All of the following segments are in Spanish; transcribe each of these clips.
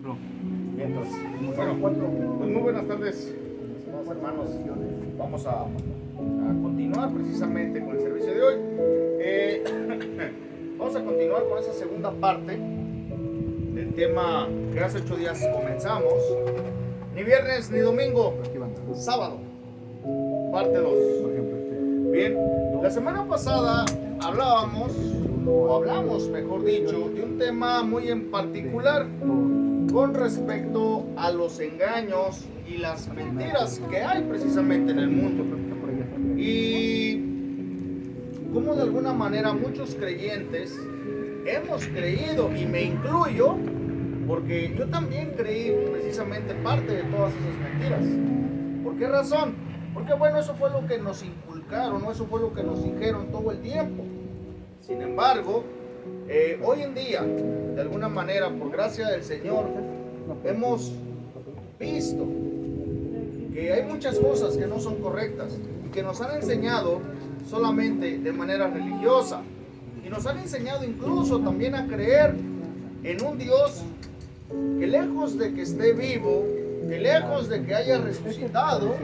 Mientras, bueno, pues muy buenas tardes, estimados hermanos. Vamos a continuar precisamente con el servicio de hoy. Vamos a continuar con esa segunda parte del tema que hace 8 días comenzamos. Ni viernes ni domingo, sábado, parte 2. Bien, la semana pasada hablamos, mejor dicho, de un tema muy en particular con respecto a los engaños y las mentiras que hay precisamente en el mundo. Y como de alguna manera muchos creyentes hemos creído, y me incluyo, porque yo también creí precisamente parte de todas esas mentiras. ¿Por qué razón? Porque bueno, eso fue lo que nos inculcaron, ¿no? Eso fue lo que nos dijeron todo el tiempo. Sin embargo, hoy en día, de alguna manera, por gracia del Señor, hemos visto que hay muchas cosas que no son correctas y que nos han enseñado solamente de manera religiosa, y nos han enseñado incluso también a creer en un Dios que, lejos de que esté vivo, que lejos de que haya resucitado,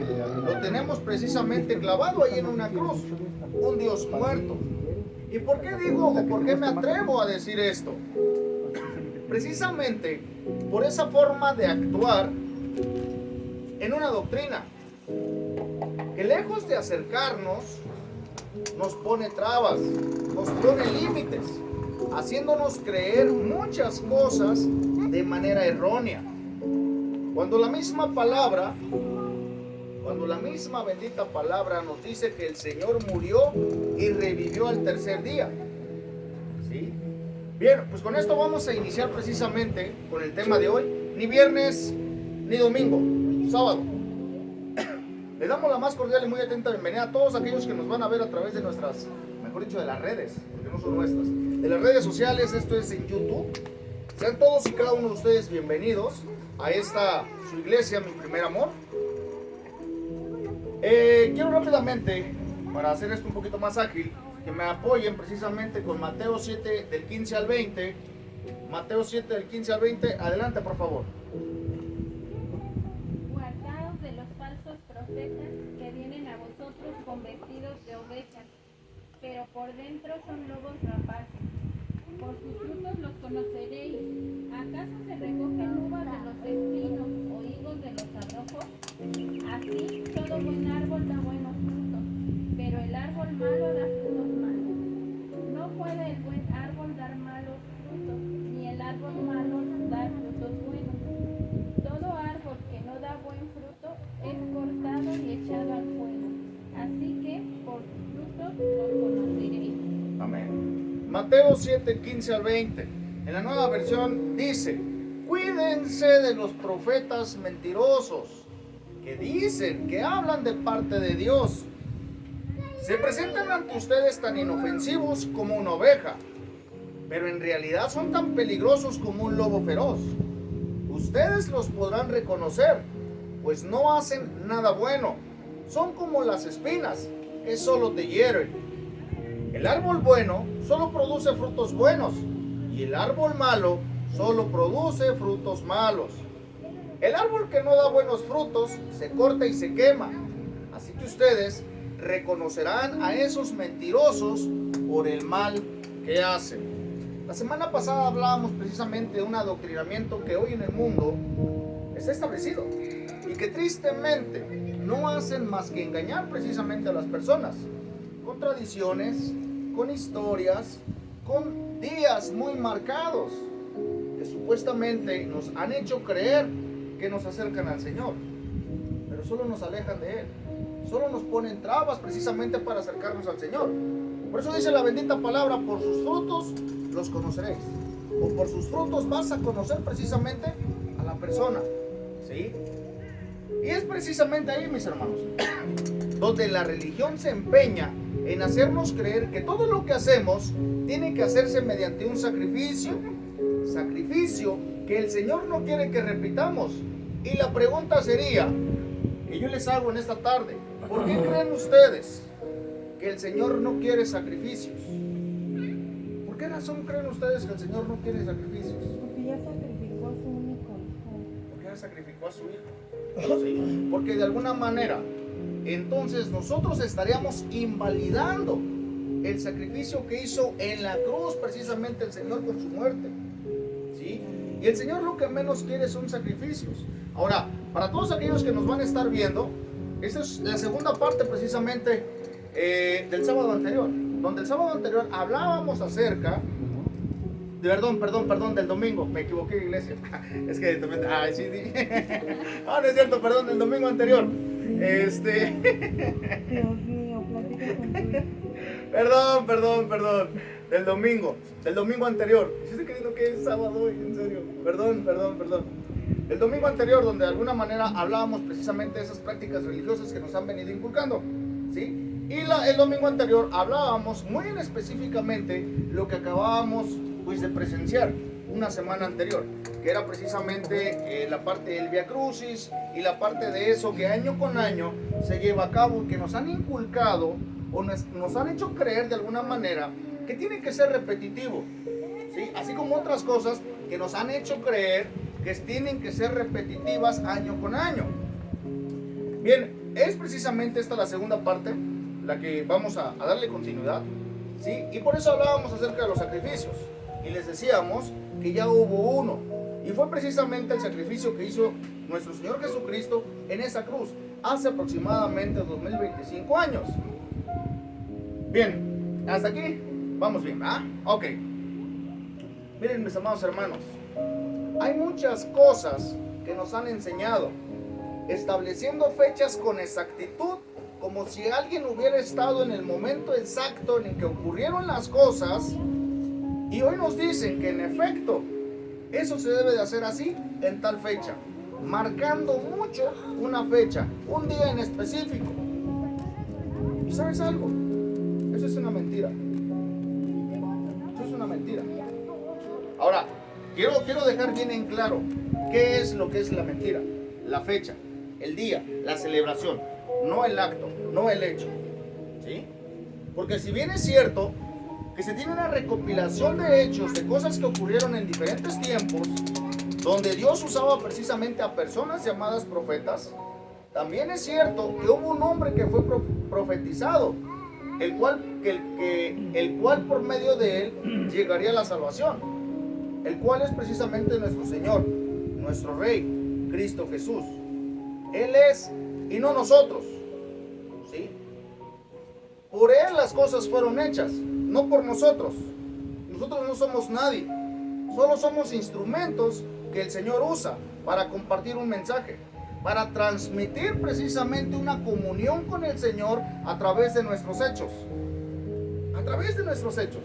lo tenemos precisamente clavado ahí en una cruz, un Dios muerto. ¿Y por qué digo, o por qué me atrevo a decir esto? Precisamente por esa forma de actuar en una doctrina que, lejos de acercarnos, nos pone trabas, nos pone límites, haciéndonos creer muchas cosas de manera errónea. Cuando la misma bendita palabra nos dice que el Señor murió y revivió al tercer día. ¿Sí? Bien, pues con esto vamos a iniciar precisamente con el tema de hoy. Ni viernes ni domingo, sábado. Le damos la más cordial y muy atenta bienvenida a todos aquellos que nos van a ver a través de nuestras, mejor dicho, de las redes, porque no son nuestras, de las redes sociales. Esto es en YouTube. Sean todos y cada uno de ustedes bienvenidos a esta, su iglesia, Mi Primer Amor. Quiero rápidamente, para hacer esto un poquito más ágil, que me apoyen precisamente con Mateo 7 del 15 al 20. Mateo 7 del 15 al 20, adelante por favor. Guardaos de los falsos profetas que vienen a vosotros con vestidos de ovejas, pero por dentro son lobos rapaces. Por sus frutos los conoceréis. ¿Acaso se recogen uvas de los espinos o higos de los abrojos? Así todo buen árbol da buenos frutos, pero el árbol malo da frutos malos. No puede el buen árbol dar malos frutos, ni el árbol malo dar frutos buenos. Todo árbol que no da buen fruto es cortado y echado al fuego. Así que por sus frutos los conoceréis. Amén. Mateo 7, 15 al 20. En la nueva versión dice: cuídense de los profetas mentirosos que dicen que hablan de parte de Dios. Se presentan ante ustedes tan inofensivos como una oveja, pero en realidad son tan peligrosos como un lobo feroz. Ustedes los podrán reconocer, pues no hacen nada bueno. Son como las espinas, que solo te hieren. El árbol bueno solo produce frutos buenos, y el árbol malo solo produce frutos malos. El árbol que no da buenos frutos se corta y se quema. Así que ustedes reconocerán a esos mentirosos por el mal que hacen. La semana pasada hablábamos precisamente de un adoctrinamiento que hoy en el mundo está establecido y que tristemente no hacen más que engañar precisamente a las personas con tradiciones, con historias, con días muy marcados que supuestamente nos han hecho creer que nos acercan al Señor, pero solo nos alejan de Él, solo nos ponen trabas precisamente para acercarnos al Señor. Por eso dice la bendita palabra: por sus frutos los conoceréis, o por sus frutos vas a conocer precisamente a la persona, ¿sí? Y es precisamente ahí, mis hermanos, donde la religión se empeña en hacernos creer que todo lo que hacemos tiene que hacerse mediante un sacrificio que el Señor no quiere que repitamos. Y la pregunta sería, que yo les hago en esta tarde: ¿por qué creen ustedes que el Señor no quiere sacrificios? ¿Por qué razón creen ustedes que el Señor no quiere sacrificios? Porque ya sacrificó a su único Él sacrificó a su Hijo. ¿Sí? Porque de alguna manera, entonces nosotros estaríamos invalidando el sacrificio que hizo en la cruz precisamente el Señor con su muerte. ¿Sí? Y el Señor lo que menos quiere son sacrificios. Ahora, para todos aquellos que nos van a estar viendo, esta es la segunda parte precisamente del sábado anterior, donde el sábado anterior hablábamos acerca perdón, del domingo, me equivoqué de iglesia. Es que también, sí. No es cierto, perdón, del domingo anterior. Dios mío, platica con tu hijo. Perdón, del domingo anterior. Estoy creyendo que es sábado hoy, en serio. Perdón. El domingo anterior, donde de alguna manera hablábamos precisamente de esas prácticas religiosas que nos han venido inculcando, ¿sí? Y el domingo anterior hablábamos muy específicamente lo que acabábamos pues de presenciar una semana anterior, que era precisamente la parte del Via Crucis y la parte de eso que año con año se lleva a cabo y que nos han inculcado o nos han hecho creer de alguna manera que tiene que ser repetitivo, ¿sí? Así como otras cosas que nos han hecho creer que tienen que ser repetitivas año con año. Bien, es precisamente esta la segunda parte, la que vamos a darle continuidad, ¿sí? Y por eso hablábamos acerca de los sacrificios. Y les decíamos que ya hubo uno. Y fue precisamente el sacrificio que hizo nuestro Señor Jesucristo en esa cruz hace aproximadamente 2025 años. Bien, hasta aquí vamos bien, ¿ah? Ok. Miren, mis amados hermanos, hay muchas cosas que nos han enseñado, estableciendo fechas con exactitud, como si alguien hubiera estado en el momento exacto en el que ocurrieron las cosas. Y hoy nos dicen que en efecto, eso se debe de hacer así, en tal fecha, marcando mucho una fecha, un día en específico. ¿Y sabes algo? Eso es una mentira. Eso es una mentira. Ahora, quiero dejar bien en claro qué es lo que es la mentira. La fecha, el día, la celebración, no el acto, no el hecho. ¿Sí? Porque si bien es cierto que se tiene una recopilación de hechos, de cosas que ocurrieron en diferentes tiempos, donde Dios usaba precisamente a personas llamadas profetas, también es cierto que hubo un hombre que fue profetizado, el cual por medio de él llegaría la salvación, el cual es precisamente nuestro Señor, nuestro Rey, Cristo Jesús. Él es y no nosotros, ¿sí? Por Él las cosas fueron hechas, no por nosotros. Nosotros no somos nadie, solo somos instrumentos que el Señor usa para compartir un mensaje, para transmitir precisamente una comunión con el Señor a través de nuestros hechos. A través de nuestros hechos.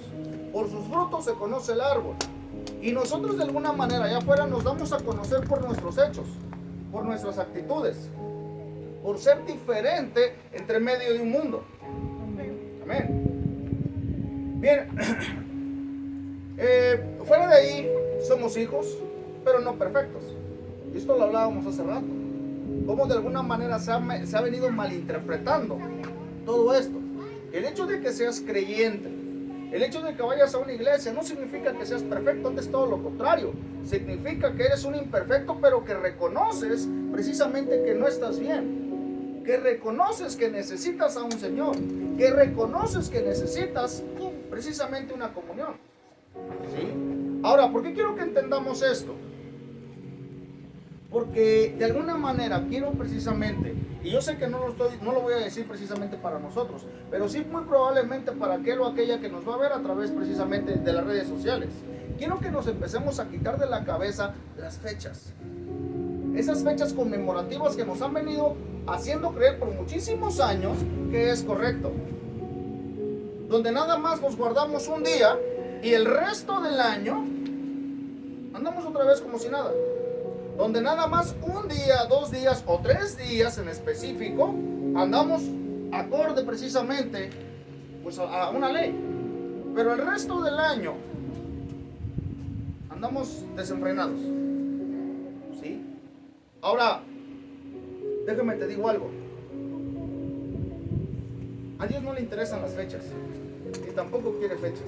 Por sus frutos se conoce el árbol. Y nosotros de alguna manera allá afuera nos damos a conocer por nuestros hechos, por nuestras actitudes, por ser diferente entre medio de un mundo. Amén. Bien, fuera de ahí somos hijos, pero no perfectos. Y esto lo hablábamos hace rato. Cómo de alguna manera se ha venido malinterpretando todo esto. El hecho de que seas creyente, el hecho de que vayas a una iglesia no significa que seas perfecto, antes todo lo contrario. Significa que eres un imperfecto, pero que reconoces precisamente que no estás bien. Que reconoces que necesitas a un Señor. Que reconoces que necesitas precisamente una comunión. ¿Sí? Ahora, ¿por qué quiero que entendamos esto? Porque de alguna manera quiero precisamente, y yo sé que no lo voy a decir precisamente para nosotros, pero sí muy probablemente para aquel o aquella que nos va a ver a través precisamente de las redes sociales. Quiero que nos empecemos a quitar de la cabeza las fechas. Esas fechas conmemorativas que nos han venido haciendo creer por muchísimos años que es correcto. Donde nada más nos guardamos un día y el resto del año andamos otra vez como si nada. Donde nada más un día, 2 días o 3 días en específico andamos acorde precisamente pues a una ley. Pero el resto del año andamos desenfrenados. ¿Sí? Ahora, déjame te digo algo. A Dios no le interesan las fechas, ni tampoco quiere fechas,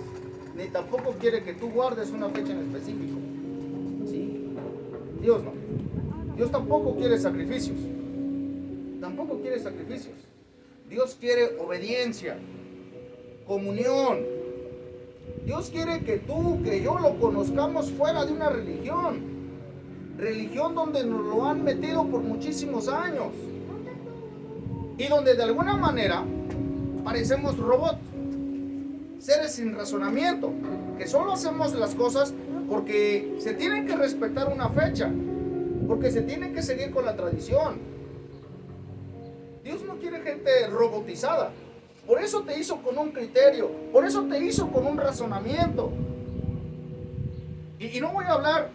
ni tampoco quiere que tú guardes una fecha en específico. ¿Sí? Dios no. Dios tampoco quiere sacrificios. Tampoco quiere sacrificios. Dios quiere obediencia, comunión. Dios quiere que tú, que yo lo conozcamos fuera de una religión. Religión donde nos lo han metido por muchísimos años. Y donde de alguna manera parecemos robots. Seres sin razonamiento. Que solo hacemos las cosas porque se tiene que respetar una fecha. Porque se tiene que seguir con la tradición. Dios no quiere gente robotizada. Por eso te hizo con un criterio. Por eso te hizo con un razonamiento. Y no voy a hablar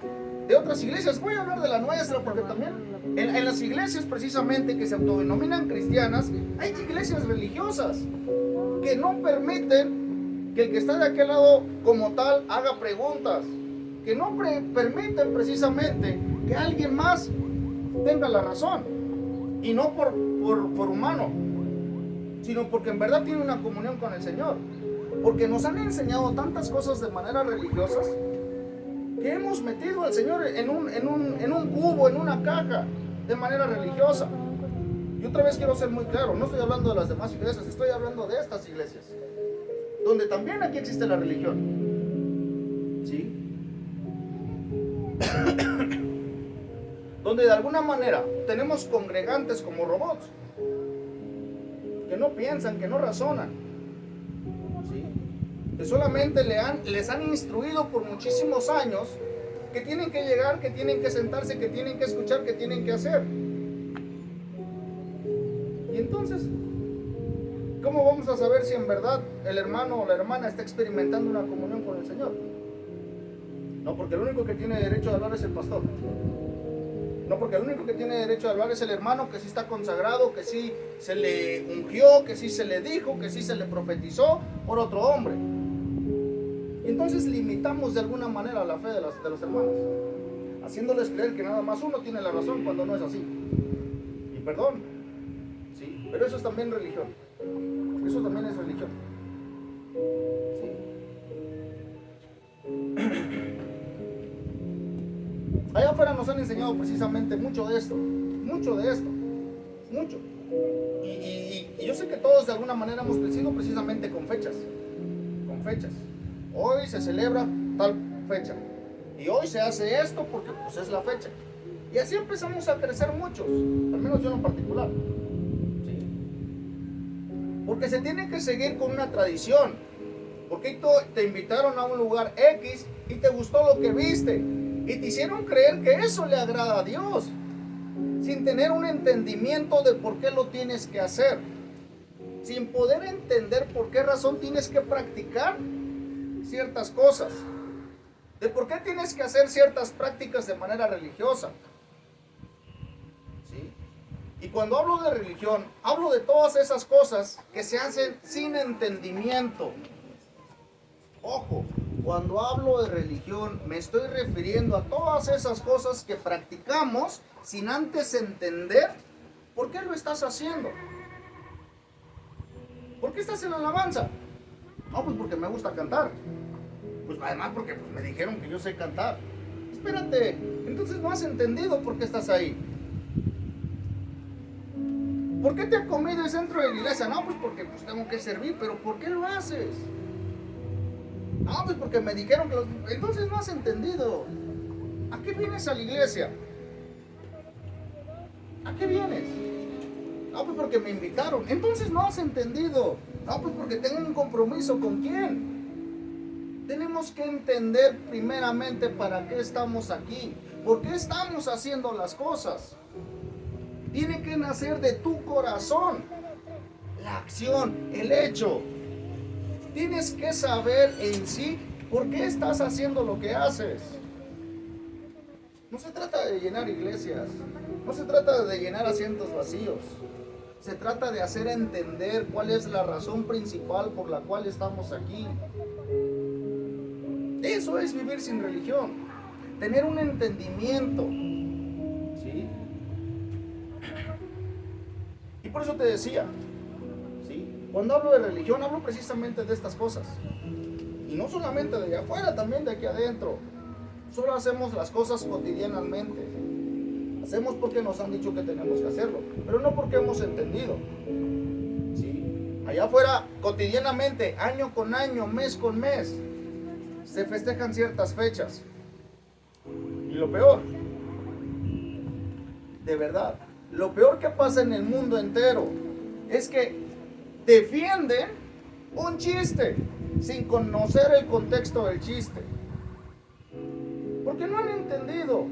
de otras iglesias, voy a hablar de la nuestra, porque también en las iglesias precisamente que se autodenominan cristianas, hay iglesias religiosas que no permiten que el que está de aquel lado como tal haga preguntas, que no permiten precisamente que alguien más tenga la razón, y no por humano, sino porque en verdad tiene una comunión con el Señor, porque nos han enseñado tantas cosas de manera religiosas, que hemos metido al Señor en un cubo, en una caja, de manera religiosa. Y otra vez quiero ser muy claro, no estoy hablando de las demás iglesias, estoy hablando de estas iglesias, donde también aquí existe la religión. ¿Sí? Donde de alguna manera tenemos congregantes como robots, que no piensan, que no razonan, ¿sí? Que solamente les han instruido por muchísimos años que tienen que llegar, que tienen que sentarse, que tienen que escuchar, que tienen que hacer. Y entonces, ¿cómo vamos a saber si en verdad el hermano o la hermana está experimentando una comunión con el Señor? No, porque el único que tiene derecho a hablar es el pastor. No, porque el único que tiene derecho a hablar es el hermano que sí está consagrado, que sí se le ungió, que sí se le dijo, que sí se le profetizó por otro hombre. Entonces limitamos de alguna manera la fe de los hermanos, haciéndoles creer que nada más uno tiene la razón cuando no es así. Y perdón, sí, pero eso es también religión. Eso también es religión. Sí. Allá afuera nos han enseñado precisamente mucho de esto. Y yo sé que todos de alguna manera hemos crecido precisamente con fechas. Hoy se celebra tal fecha. Y hoy se hace esto porque pues es la fecha. Y así empezamos a crecer muchos, al menos yo en particular. ¿Sí? Porque se tiene que seguir con una tradición. Porque te invitaron a un lugar X y te gustó lo que viste. Y te hicieron creer que eso le agrada a Dios, sin tener un entendimiento de por qué lo tienes que hacer, sin poder entender por qué razón tienes que practicar ciertas cosas, de por qué tienes que hacer ciertas prácticas de manera religiosa. ¿Sí? Y cuando hablo de religión, hablo de todas esas cosas que se hacen sin entendimiento. Ojo, cuando hablo de religión me estoy refiriendo a todas esas cosas que practicamos sin antes entender por qué lo estás haciendo. ¿Por qué estás en la alabanza? No, pues porque me gusta cantar. Pues además porque me dijeron que yo sé cantar. Espérate, entonces no has entendido por qué estás ahí. ¿Por qué te comidas dentro de la iglesia? No, pues porque tengo que servir, pero ¿por qué lo haces? No, pues porque me dijeron que entonces no has entendido. ¿A qué vienes a la iglesia? ¿A qué vienes? No, pues porque me invitaron. Entonces no has entendido. No, pues porque tengo un compromiso. ¿Con quién? Tenemos que entender primeramente para qué estamos aquí. ¿Por qué estamos haciendo las cosas? Tiene que nacer de tu corazón la acción, el hecho. Tienes que saber en sí por qué estás haciendo lo que haces. No se trata de llenar iglesias, no se trata de llenar asientos vacíos. Se trata de hacer entender cuál es la razón principal por la cual estamos aquí. Eso es vivir sin religión, tener un entendimiento. ¿Sí? Y por eso te decía, cuando hablo de religión, hablo precisamente de estas cosas. Y no solamente de allá afuera, también de aquí adentro. Solo hacemos las cosas cotidianamente. Hacemos porque nos han dicho que tenemos que hacerlo, pero no porque hemos entendido. ¿Sí? Allá afuera, cotidianamente, año con año, mes con mes, se festejan ciertas fechas. Y lo peor, de verdad, lo peor que pasa en el mundo entero es que defienden un chiste sin conocer el contexto del chiste. Porque no han entendido.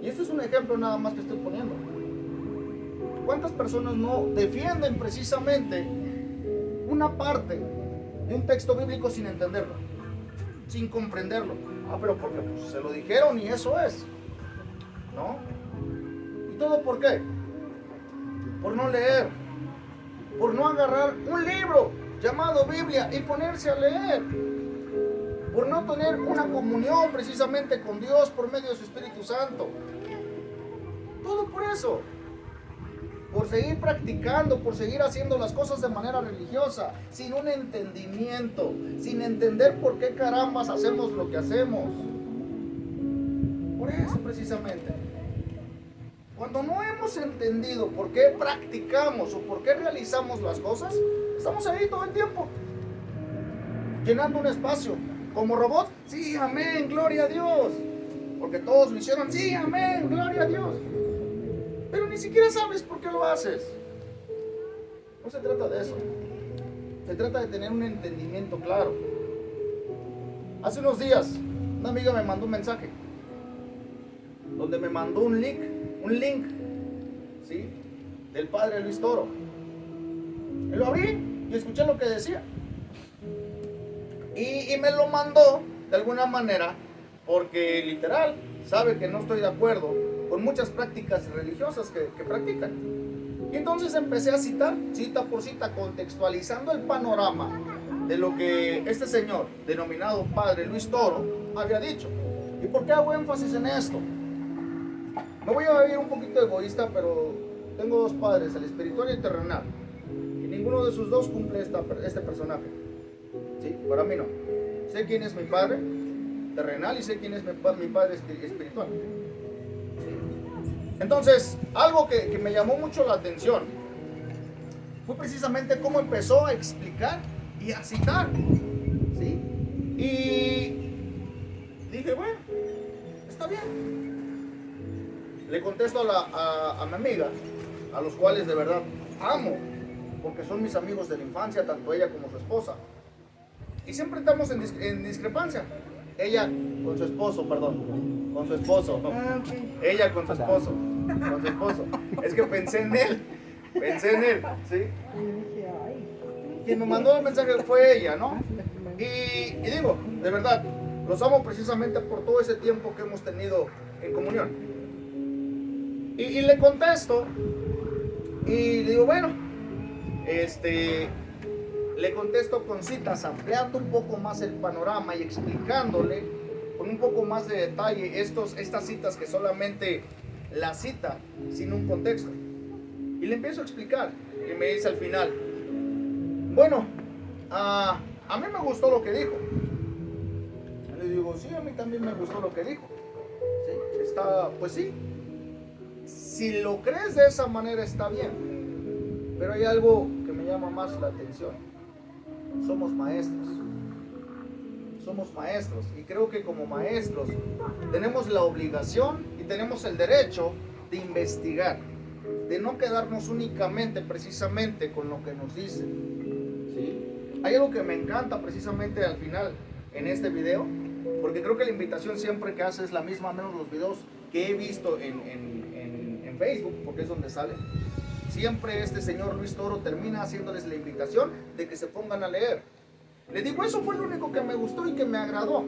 Y esto es un ejemplo nada más que estoy poniendo. ¿Cuántas personas no defienden precisamente una parte de un texto bíblico sin entenderlo? Sin comprenderlo. Ah, pero porque pues, se lo dijeron y eso es. ¿No? ¿Y todo por qué? Por no leer. Por no agarrar un libro llamado Biblia y ponerse a leer. Por no tener una comunión precisamente con Dios por medio de su Espíritu Santo. Todo por eso. Por seguir practicando, por seguir haciendo las cosas de manera religiosa, sin un entendimiento, sin entender por qué carambas hacemos lo que hacemos. Por eso precisamente. Cuando no hemos entendido por qué practicamos o por qué realizamos las cosas, estamos ahí todo el tiempo, llenando un espacio. Como robots, sí, amén, gloria a Dios. Porque todos lo hicieron, sí, amén, gloria a Dios. Pero ni siquiera sabes por qué lo haces. No se trata de eso. Se trata de tener un entendimiento claro. Hace unos días, una amiga me mandó un mensaje donde me mandó un link, ¿sí? Del padre Luis Toro. Y lo abrí y escuché lo que decía. Y me lo mandó de alguna manera porque literal sabe que no estoy de acuerdo con muchas prácticas religiosas que practican. Y entonces empecé a citar, cita por cita, contextualizando el panorama de lo que este señor, denominado Padre Luis Toro, había dicho. ¿Y por qué hago énfasis en esto? Me voy a ir un poquito egoísta, pero tengo dos padres, el espiritual y el terrenal. Y ninguno de sus dos cumple este personaje. ¿Sí? Para mí no. Sé quién es mi padre terrenal y sé quién es mi padre espiritual. Entonces, algo que me llamó mucho la atención fue precisamente cómo empezó a explicar y a citar. ¿Sí? Y dije, bueno, está bien. Le contesto a mi amiga, a los cuales de verdad amo, porque son mis amigos de la infancia, tanto ella como su esposa. Y siempre estamos en discrepancia. Ella con su esposo, perdón. Con su esposo. Okay. Ella con su esposo. Con su esposo. Es que pensé en él. ¿Sí? Quien me mandó el mensaje fue ella, ¿no? Y digo, de verdad, los amo precisamente por todo ese tiempo que hemos tenido en comunión. Y le contesto. Y digo, bueno, le contesto con citas, ampliando un poco más el panorama y explicándole con un poco más de detalle estas citas que solamente la cita sin un contexto. Y le empiezo a explicar y me dice al final, bueno, a mí me gustó lo que dijo. Le digo, sí, a mí también me gustó lo que dijo. ¿Sí? Pues sí, si lo crees de esa manera está bien, pero hay algo que me llama más la atención. Somos maestros y creo que como maestros tenemos la obligación y tenemos el derecho de investigar, de no quedarnos únicamente precisamente con lo que nos dicen. ¿Sí? Hay algo que me encanta precisamente al final en este video, porque creo que la invitación siempre que hace es la misma, a menos los videos que he visto en Facebook, porque es donde sale. Siempre este señor Luis Toro termina haciéndoles la invitación de que se pongan a leer. Le digo, eso fue lo único que me gustó y que me agradó.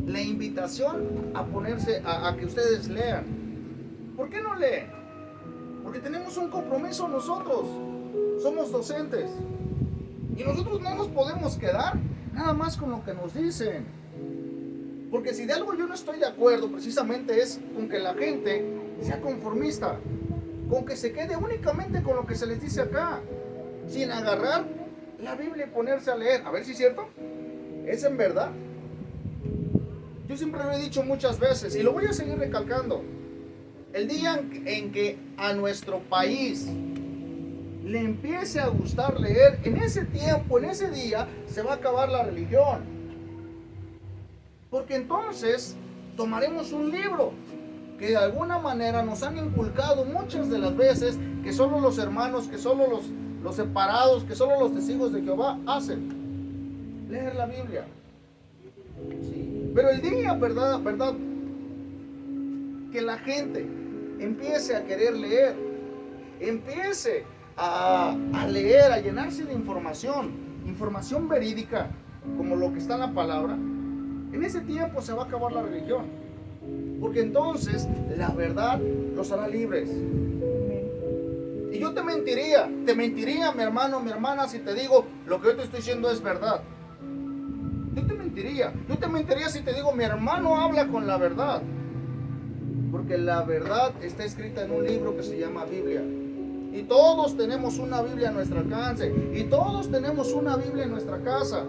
La invitación a ponerse, a que ustedes lean. ¿Por qué no leen? Porque tenemos un compromiso nosotros. Somos docentes. Y nosotros no nos podemos quedar nada más con lo que nos dicen. Porque si de algo yo no estoy de acuerdo, precisamente es con que la gente sea conformista. Con que se quede únicamente con lo que se les dice acá, sin agarrar la Biblia y ponerse a leer. A ver si es cierto. ¿Es en verdad? Yo siempre lo he dicho muchas veces y lo voy a seguir recalcando. El día en que a nuestro país le empiece a gustar leer, en ese tiempo, en ese día, se va a acabar la religión. Porque entonces tomaremos un libro que de alguna manera nos han inculcado muchas de las veces que solo los hermanos, que solo los separados, que solo los testigos de Jehová hacen. Leer la Biblia. Sí. Pero el día, verdad, que la gente empiece a querer leer, empiece a leer, a llenarse de información verídica, como lo que está en la palabra, en ese tiempo se va a acabar la religión. Porque entonces la verdad los hará libres. Y yo te mentiría, mi hermano, mi hermana, si te digo lo que yo te estoy diciendo es verdad. Yo te mentiría si te digo mi hermano habla con la verdad. Porque la verdad está escrita en un libro que se llama Biblia. Y todos tenemos una Biblia a nuestro alcance. Y todos tenemos una Biblia en nuestra casa.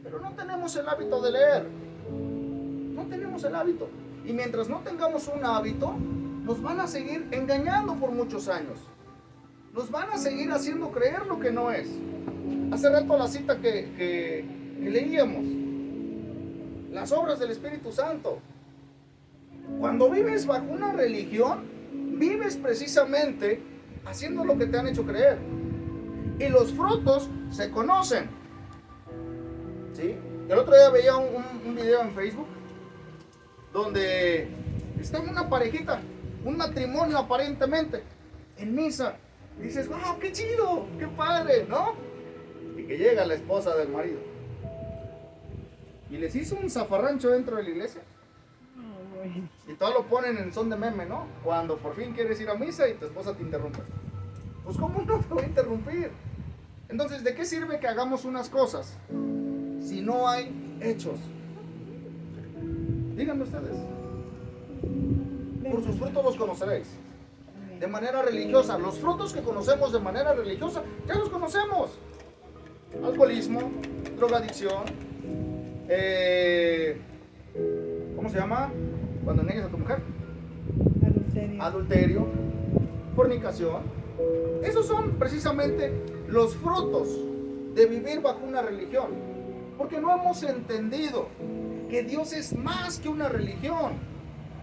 Pero no tenemos el hábito de leer. No tenemos el hábito. Y mientras no tengamos un hábito, nos van a seguir engañando por muchos años. Nos van a seguir haciendo creer lo que no es. Hace rato la cita que leíamos. Las obras del Espíritu Santo. Cuando vives bajo una religión, vives precisamente haciendo lo que te han hecho creer. Y los frutos se conocen. ¿Sí? El otro día veía un video en Facebook donde está una parejita, un matrimonio aparentemente, en misa. Y dices, wow, qué chido, qué padre, ¿no? Y que llega la esposa del marido y les hizo un zafarrancho dentro de la iglesia. Y todo lo ponen en son de meme, ¿no? Cuando por fin quieres ir a misa y tu esposa te interrumpe. Pues ¿cómo no te voy a interrumpir? Entonces, ¿de qué sirve que hagamos unas cosas si no hay hechos? Díganme ustedes. Por sus frutos los conoceréis. De manera religiosa. Los frutos que conocemos de manera religiosa, ya los conocemos. Alcoholismo, drogadicción, ¿cómo se llama? Cuando niegues a tu mujer. Adulterio, fornicación. Esos son precisamente los frutos de vivir bajo una religión. Porque no hemos entendido que Dios es más que una religión.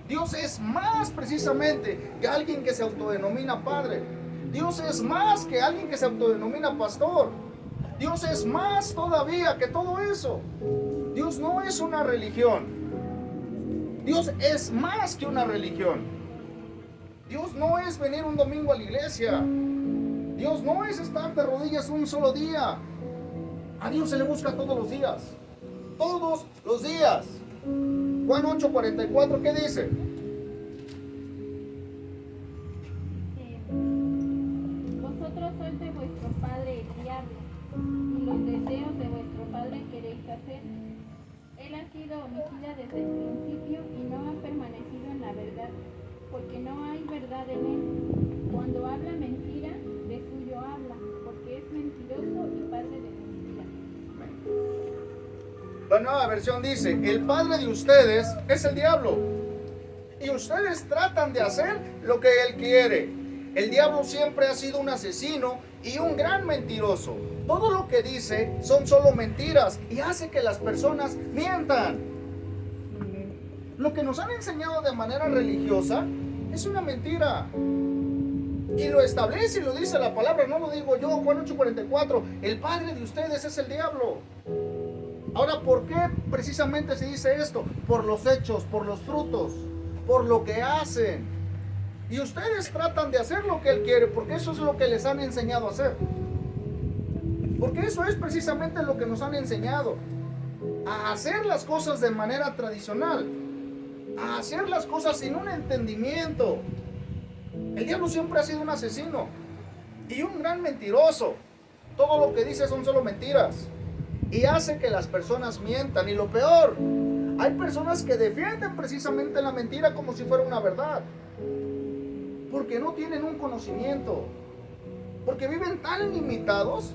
Dios es más precisamente que alguien que se autodenomina padre. Dios es más que alguien que se autodenomina pastor. Dios es más todavía que todo eso. Dios no es una religión. Dios es más que una religión. Dios no es venir un domingo a la iglesia. Dios no es estar de rodillas un solo día. A Dios se le busca todos los días. Todos los días. Juan 8:44, ¿qué dice? Vosotros sois de vuestro padre el diablo, y los deseos de vuestro padre queréis hacer. Él ha sido homicida desde el principio y no ha permanecido en la verdad, porque no hay verdad en él. Cuando habla mentira, de suyo habla, porque es mentiroso y padre de mentira. La nueva versión dice, el padre de ustedes es el diablo. Y ustedes tratan de hacer lo que él quiere. El diablo siempre ha sido un asesino y un gran mentiroso. Todo lo que dice son solo mentiras y hace que las personas mientan. Lo que nos han enseñado de manera religiosa es una mentira. Y lo establece y lo dice la palabra, no lo digo yo, Juan 8:44. El padre de ustedes es el diablo. Ahora, ¿por qué precisamente se dice esto? Por los hechos, por los frutos, por lo que hacen. Y ustedes tratan de hacer lo que él quiere, porque eso es lo que les han enseñado a hacer. Porque eso es precisamente lo que nos han enseñado. A hacer las cosas de manera tradicional. A hacer las cosas sin un entendimiento. El diablo siempre ha sido un asesino y un gran mentiroso. Todo lo que dice son solo mentiras. Y hace que las personas mientan. Y lo peor, hay personas que defienden precisamente la mentira como si fuera una verdad. Porque no tienen un conocimiento. Porque viven tan limitados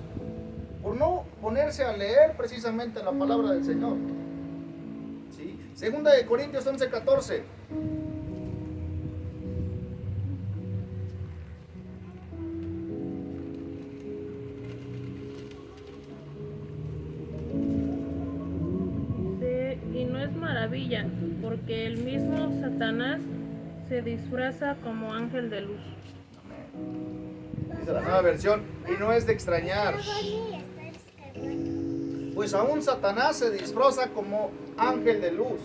por no ponerse a leer precisamente la palabra del Señor. ¿Sí? Segunda de Corintios 11:14. maravilla, porque el mismo Satanás se disfraza como ángel de luz. Dice la Nueva Versión, y no es de extrañar, pues aún Satanás se disfraza como ángel de luz.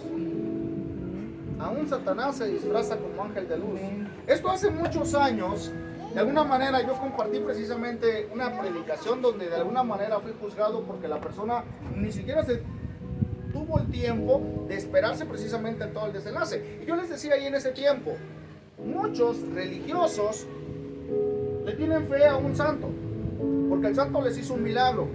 Aún Satanás se disfraza como ángel de luz. Esto hace muchos años, de alguna manera yo compartí precisamente una predicación donde de alguna manera fui juzgado porque la persona ni siquiera se tuvo el tiempo de esperarse precisamente en todo el desenlace. Y yo les decía ahí en ese tiempo, muchos religiosos le tienen fe a un santo, porque el santo les hizo un milagro.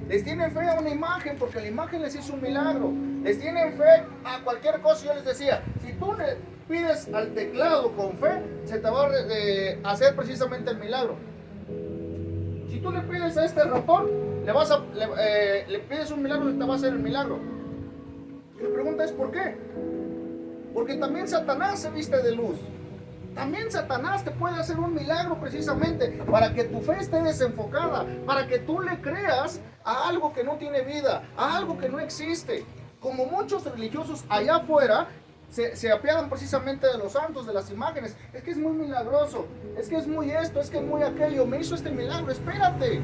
Les tienen fe a una imagen, porque la imagen les hizo un milagro. Les tienen fe a cualquier cosa. Yo les decía, si tú le pides al teclado con fe, se te va a hacer precisamente el milagro. Si tú le pides a este ratón, le pides un milagro, se te va a hacer el milagro. Y la pregunta es ¿por qué? Porque también Satanás se viste de luz. También Satanás te puede hacer un milagro precisamente para que tu fe esté desenfocada, para que tú le creas a algo que no tiene vida, a algo que no existe. Como muchos religiosos allá afuera se apiadan precisamente de los santos, de las imágenes. Es que es muy milagroso, es que es muy esto, es que es muy aquello, me hizo este milagro. Espérate,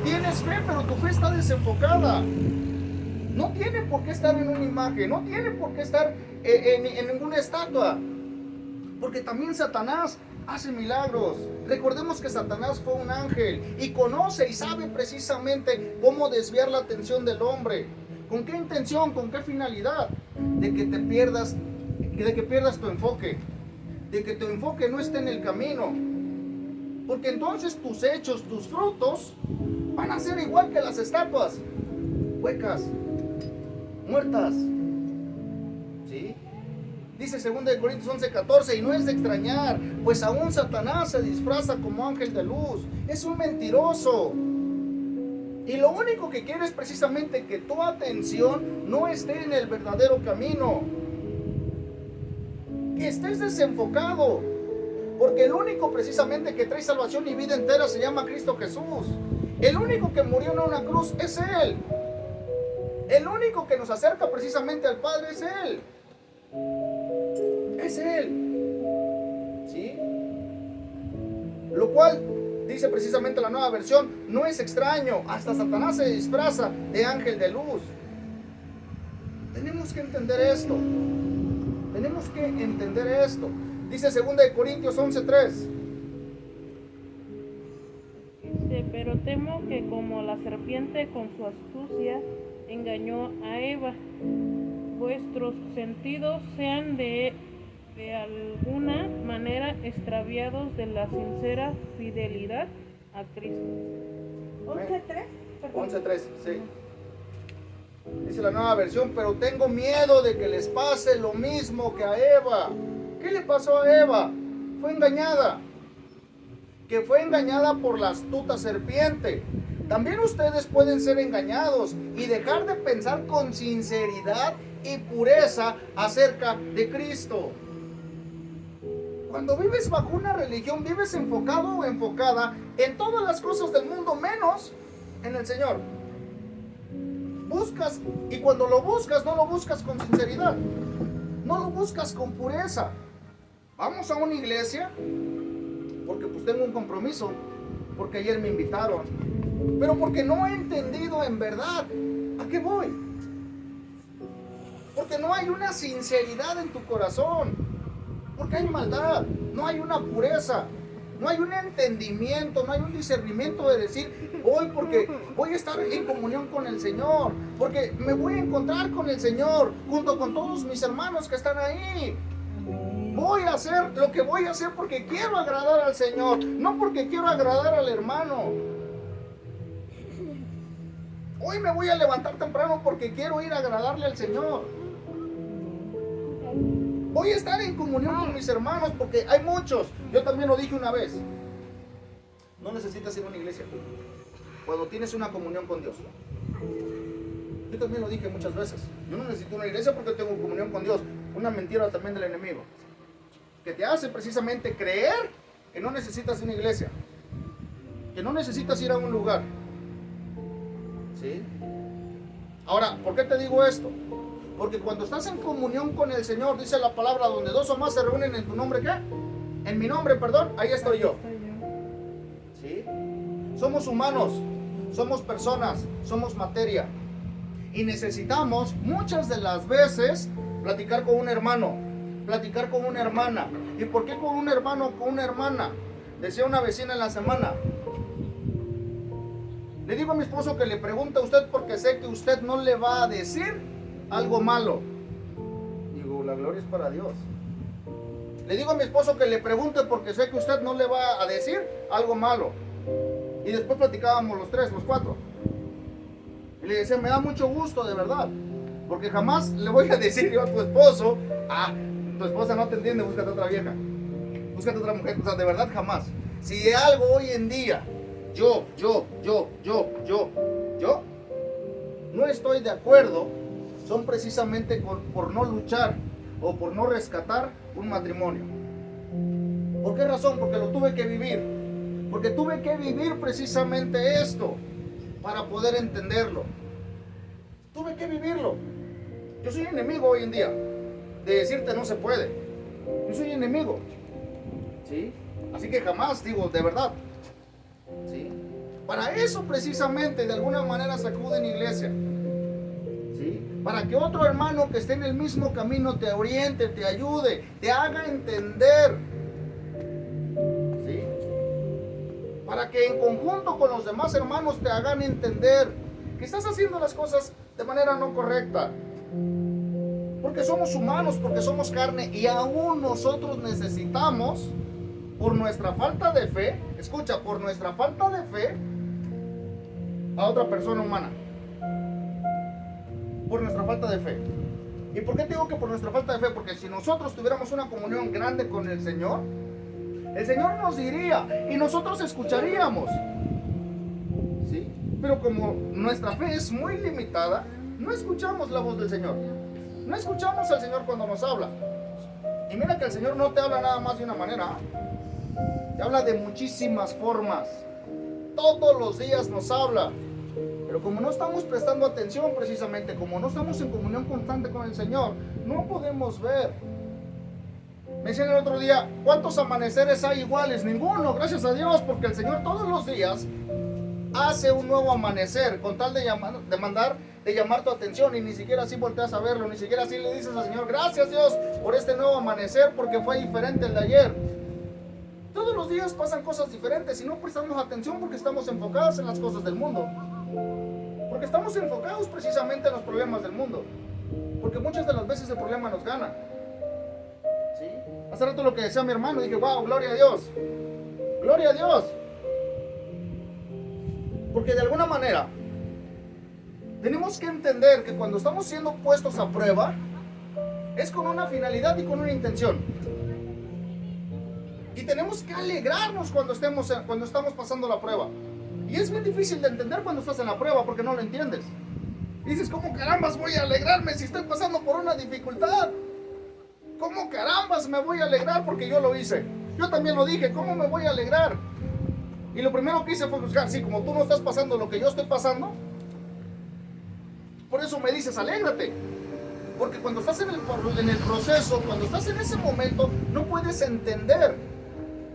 tienes fe, pero tu fe está desenfocada. No tiene por qué estar en una imagen, no tiene por qué estar en ninguna estatua. Porque también Satanás hace milagros. Recordemos que Satanás fue un ángel y conoce y sabe precisamente cómo desviar la atención del hombre. ¿Con qué intención? ¿Con qué finalidad? De que pierdas tu enfoque. De que tu enfoque no esté en el camino. Porque entonces tus hechos, tus frutos van a ser igual que las estatuas. Huecas, muertas. ¿Sí? Dice 2 Corintios 11:14, y no es de extrañar, pues aún Satanás se disfraza como ángel de luz. Es un mentiroso. Y lo único que quiere es precisamente que tu atención no esté en el verdadero camino. Que estés desenfocado. Porque el único precisamente que trae salvación y vida entera se llama Cristo Jesús. El único que murió en una cruz es Él. El único que nos acerca precisamente al Padre es Él. Es Él. ¿Sí? Lo cual, dice precisamente la Nueva Versión, no es extraño. Hasta Satanás se disfraza de ángel de luz. Tenemos que entender esto. Tenemos que entender esto. Dice 2 Corintios 11:3. Dice, pero temo que como la serpiente con su astucia engañó a Eva, vuestros sentidos sean de alguna manera extraviados de la sincera fidelidad a Cristo. 11:3. 11:3, sí. Dice la Nueva Versión, pero tengo miedo de que les pase lo mismo que a Eva. ¿Qué le pasó a Eva? Fue engañada. Que fue engañada por la astuta serpiente. También ustedes pueden ser engañados y dejar de pensar con sinceridad y pureza acerca de Cristo. Cuando vives bajo una religión, vives enfocado o enfocada en todas las cosas del mundo, menos en el Señor. Buscas, y cuando lo buscas, no lo buscas con sinceridad, no lo buscas con pureza. Vamos a una iglesia, porque pues tengo un compromiso, porque ayer me invitaron, pero porque no he entendido en verdad a qué voy. Porque no hay una sinceridad en tu corazón, porque hay maldad, no hay una pureza, no hay un entendimiento, no hay un discernimiento de decir, voy porque voy a estar en comunión con el Señor, porque me voy a encontrar con el Señor, junto con todos mis hermanos que están ahí. Voy a hacer lo que voy a hacer porque quiero agradar al Señor, no porque quiero agradar al hermano. Hoy me voy a levantar temprano porque quiero ir a agradarle al Señor. Voy a estar en comunión con mis hermanos porque hay muchos. Yo también lo dije una vez. No necesitas ir a una iglesia cuando tienes una comunión con Dios. Yo también lo dije muchas veces. Yo no necesito una iglesia porque tengo comunión con Dios. Una mentira también del enemigo, que te hace precisamente creer que no necesitas una iglesia, que no necesitas ir a un lugar. ¿Sí? Ahora, ¿por qué te digo esto? Porque cuando estás en comunión con el Señor, dice la palabra, donde dos o más se reúnen en tu nombre, ¿qué? En mi nombre, perdón, ahí estoy yo. ¿Sí? Somos humanos, somos personas, somos materia. Y necesitamos muchas de las veces platicar con un hermano, platicar con una hermana. ¿Y por qué con un hermano o con una hermana? Decía una vecina en la semana, le digo a mi esposo que le pregunte a usted porque sé que usted no le va a decir algo malo. Digo, la gloria es para Dios. Le digo a mi esposo que le pregunte porque sé que usted no le va a decir algo malo. Y después platicábamos los tres, los cuatro. Y le decía, me da mucho gusto, de verdad. Porque jamás le voy a decir yo a tu esposo, tu esposa no te entiende, búscate otra vieja. Búscate otra mujer. O sea, de verdad jamás. Si de algo hoy en día, yo no estoy de acuerdo, son precisamente por no luchar o por no rescatar un matrimonio. ¿Por qué razón? Porque lo tuve que vivir. Porque tuve que vivir precisamente esto para poder entenderlo. Tuve que vivirlo. Yo soy enemigo hoy en día de decirte no se puede. Yo soy enemigo. ¿Sí? Así que jamás digo, de verdad. ¿Sí? Para eso precisamente de alguna manera se acude en iglesia. ¿Sí? Para que otro hermano que esté en el mismo camino te oriente, te ayude, te haga entender. ¿Sí? Para que en conjunto con los demás hermanos te hagan entender que estás haciendo las cosas de manera no correcta. Porque somos humanos, porque somos carne y aún nosotros necesitamos, por nuestra falta de fe, escucha, por nuestra falta de fe, a otra persona humana. Por nuestra falta de fe. ¿Y por qué te digo que por nuestra falta de fe? Porque si nosotros tuviéramos una comunión grande con el Señor nos diría y nosotros escucharíamos. ¿Sí? Pero como nuestra fe es muy limitada, no escuchamos la voz del Señor. No escuchamos al Señor cuando nos habla. Y mira que el Señor no te habla nada más de una manera. Te habla de muchísimas formas. Todos los días nos habla. Pero como no estamos prestando atención precisamente, como no estamos en comunión constante con el Señor, no podemos ver. Me decían el otro día, ¿cuántos amaneceres hay iguales? Ninguno, gracias a Dios, porque el Señor todos los días hace un nuevo amanecer con tal de llamar tu atención, y ni siquiera así volteas a verlo, ni siquiera así le dices al Señor, gracias Dios por este nuevo amanecer porque fue diferente el de ayer. Todos los días pasan cosas diferentes y no prestamos atención porque estamos enfocados en las cosas del mundo. Porque estamos enfocados precisamente en los problemas del mundo. Porque muchas de las veces el problema nos gana. ¿Sí? Hace rato lo que decía mi hermano, dije, wow, gloria a Dios. Gloria a Dios. Porque de alguna manera tenemos que entender que cuando estamos siendo puestos a prueba es con una finalidad y con una intención. Y tenemos que alegrarnos cuando estamos pasando la prueba. Y es bien difícil de entender cuando estás en la prueba porque no lo entiendes. Y dices, ¿cómo carambas voy a alegrarme si estoy pasando por una dificultad? ¿Cómo carambas me voy a alegrar porque yo lo hice? Yo también lo dije, ¿cómo me voy a alegrar? Y lo primero que hice fue juzgar, sí, como tú no estás pasando lo que yo estoy pasando, por eso me dices, alégrate. Porque cuando estás en el proceso, cuando estás en ese momento, no puedes entender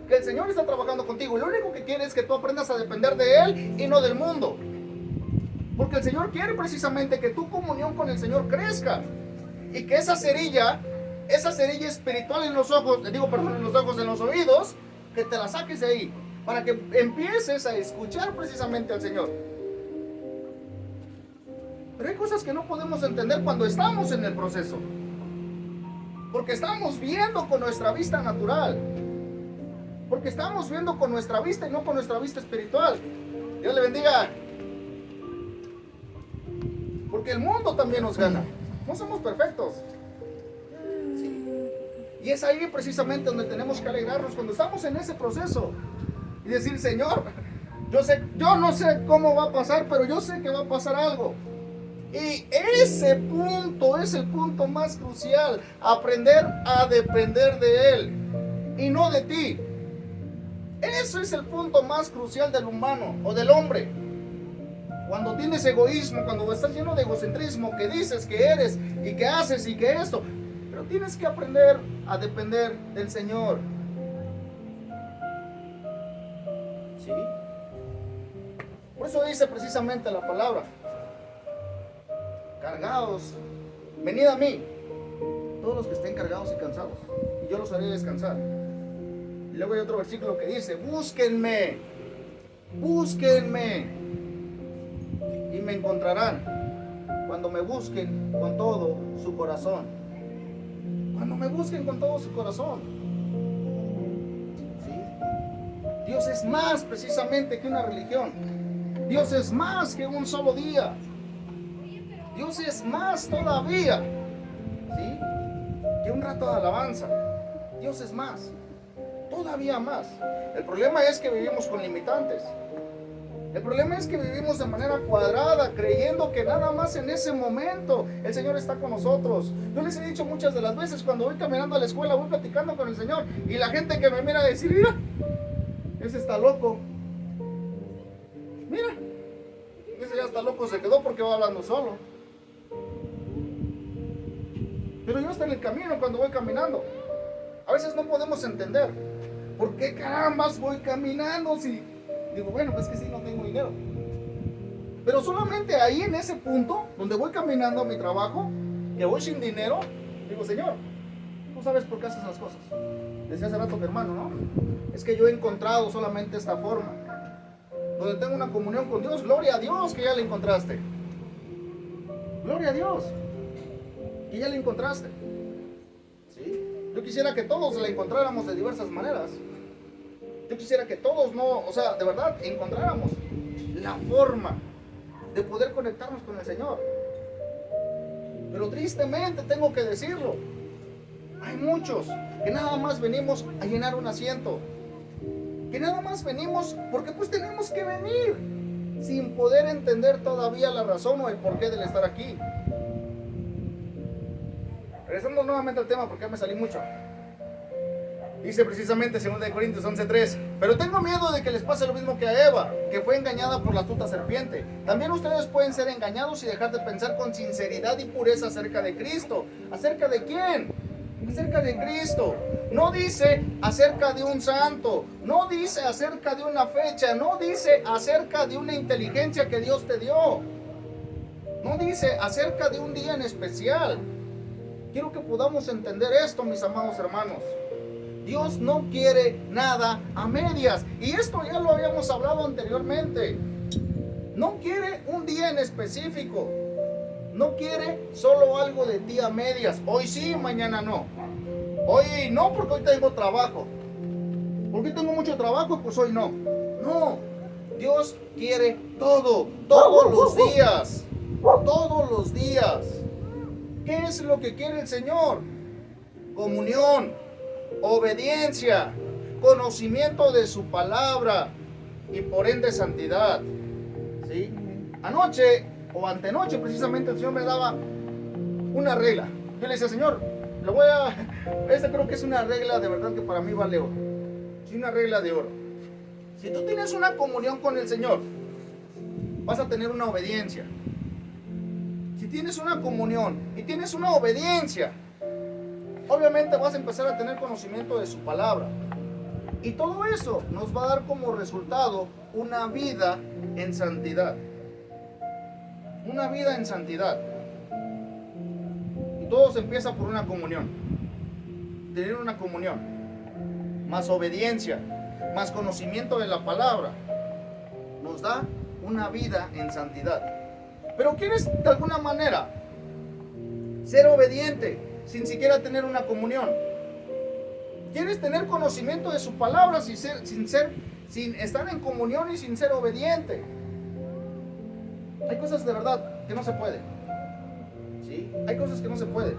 que el Señor está trabajando contigo. Y lo único que quiere es que tú aprendas a depender de Él y no del mundo. Porque el Señor quiere precisamente que tu comunión con el Señor crezca. Y que esa cerilla espiritual en los ojos, en los oídos, que te la saques de ahí. Para que empieces a escuchar precisamente al Señor. Pero hay cosas que no podemos entender cuando estamos en el proceso. Porque estamos viendo con nuestra vista natural. Porque estamos viendo con nuestra vista y no con nuestra vista espiritual. Dios le bendiga. Porque el mundo también nos gana. No somos perfectos. Sí. Y es ahí precisamente donde tenemos que alegrarnos cuando estamos en ese proceso. Y decir, Señor, yo no sé cómo va a pasar, pero yo sé que va a pasar algo. Y ese punto es el punto más crucial. Aprender a depender de Él y no de ti. Eso es el punto más crucial del humano o del hombre. cuando tienes egoísmo, cuando estás lleno de egocentrismo, que dices que eres y que haces y que esto, pero tienes que aprender a depender del Señor. ¿Sí? Por eso dice precisamente la palabra: cargados, venid a mí, todos los que estén cargados y cansados, y yo los haré descansar. Y luego hay otro versículo que dice: búsquenme, búsquenme, y me encontrarán, cuando me busquen con todo su corazón. Cuando me busquen con todo su corazón. ¿Sí? Dios es más precisamente que una religión. Dios es más que un solo día. Dios es más todavía, ¿sí?, que un rato de alabanza. Dios es más, todavía más. El problema es que vivimos con limitantes. El problema es que vivimos de manera cuadrada, creyendo que nada más en ese momento el Señor está con nosotros. Yo les he dicho muchas de las veces, cuando voy caminando a la escuela, voy platicando con el Señor, y la gente que me mira decir: mira, ese está loco. Mira, ese ya está loco, se quedó porque va hablando solo. Pero yo estoy en el camino cuando voy caminando. A veces no podemos entender por qué carambas voy caminando si... Digo, bueno, pues que sí, no tengo dinero. Pero solamente ahí, en ese punto, donde voy caminando a mi trabajo, que voy sin dinero, digo: Señor, tú sabes por qué haces las cosas. Decía hace rato mi hermano, ¿no? Es que yo he encontrado solamente esta forma, donde tengo una comunión con Dios. Gloria a Dios que ya la encontraste. Gloria a Dios que ya la encontraste. ¿Sí? Yo quisiera que todos la encontráramos de diversas maneras. Yo quisiera que todos de verdad encontráramos la forma de poder conectarnos con el Señor. Pero tristemente tengo que decirlo, hay muchos que nada más venimos a llenar un asiento, que nada más venimos porque pues tenemos que venir, sin poder entender todavía la razón o el porqué del estar aquí. Regresando nuevamente al tema, porque ya me salí mucho. Dice precisamente 2 Corintios 11:3: pero tengo miedo de que les pase lo mismo que a Eva, que fue engañada por la astuta serpiente. También ustedes pueden ser engañados y dejar de pensar con sinceridad y pureza acerca de Cristo. ¿Acerca de quién? Acerca de Cristo. No dice acerca de un santo, no dice acerca de una fecha, no dice acerca de una inteligencia que Dios te dio, no dice acerca de un día en especial. Quiero que podamos entender esto, mis amados hermanos. Dios no quiere nada a medias, y esto ya lo habíamos hablado anteriormente. No quiere un día en específico, no quiere solo algo de ti a medias. Hoy sí, mañana no. Hoy no, porque hoy tengo trabajo, porque hoy tengo mucho trabajo, pues hoy no. No, Dios quiere todo, todos los días, todos los días. ¿Qué es lo que quiere el Señor? Comunión, obediencia, conocimiento de su palabra y por ende santidad. ¿Sí? Anoche o antenoche precisamente el Señor me daba una regla. Yo le decía: Señor, esta creo que es una regla de verdad que para mí vale oro. Sí, una regla de oro. Si tú tienes una comunión con el Señor, vas a tener una obediencia. Si tienes una comunión y tienes una obediencia, obviamente vas a empezar a tener conocimiento de su palabra. Y todo eso nos va a dar como resultado una vida en santidad. Una vida en santidad. Y todo se empieza por una comunión. Tener una comunión, más obediencia, más conocimiento de la palabra, nos da una vida en santidad. Pero ¿quieres de alguna manera ser obediente sin siquiera tener una comunión? ¿Quieres tener conocimiento de su palabra sin estar en comunión y sin ser obediente? Hay cosas de verdad que no se pueden. ¿Sí? Hay cosas que no se pueden.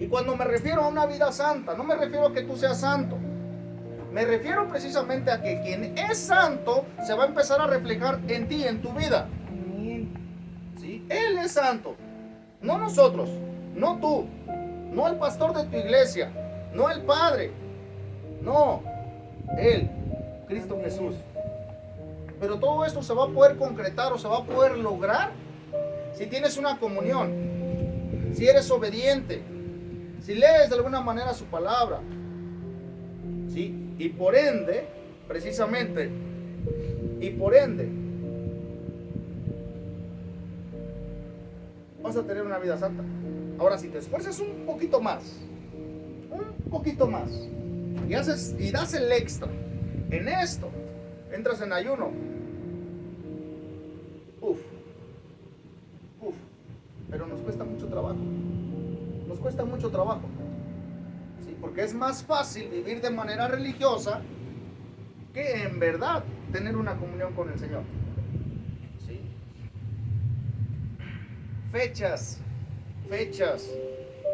Y cuando me refiero a una vida santa, no me refiero a que tú seas santo. Me refiero precisamente a que quien es santo se va a empezar a reflejar en ti, en tu vida. ¿Sí? Él es santo, no nosotros, no tú, no el pastor de tu iglesia, no el padre, no, Él, Cristo Jesús. Pero todo esto se va a poder concretar o se va a poder lograr si tienes una comunión, si eres obediente, si lees de alguna manera su palabra, ¿sí? Y por ende, precisamente, vas a tener una vida santa. Ahora, si te esfuerzas un poquito más, y das el extra en esto, entras en ayuno, pero nos cuesta mucho trabajo, ¿sí? Porque es más fácil vivir de manera religiosa que en verdad tener una comunión con el Señor, ¿sí? Fechas.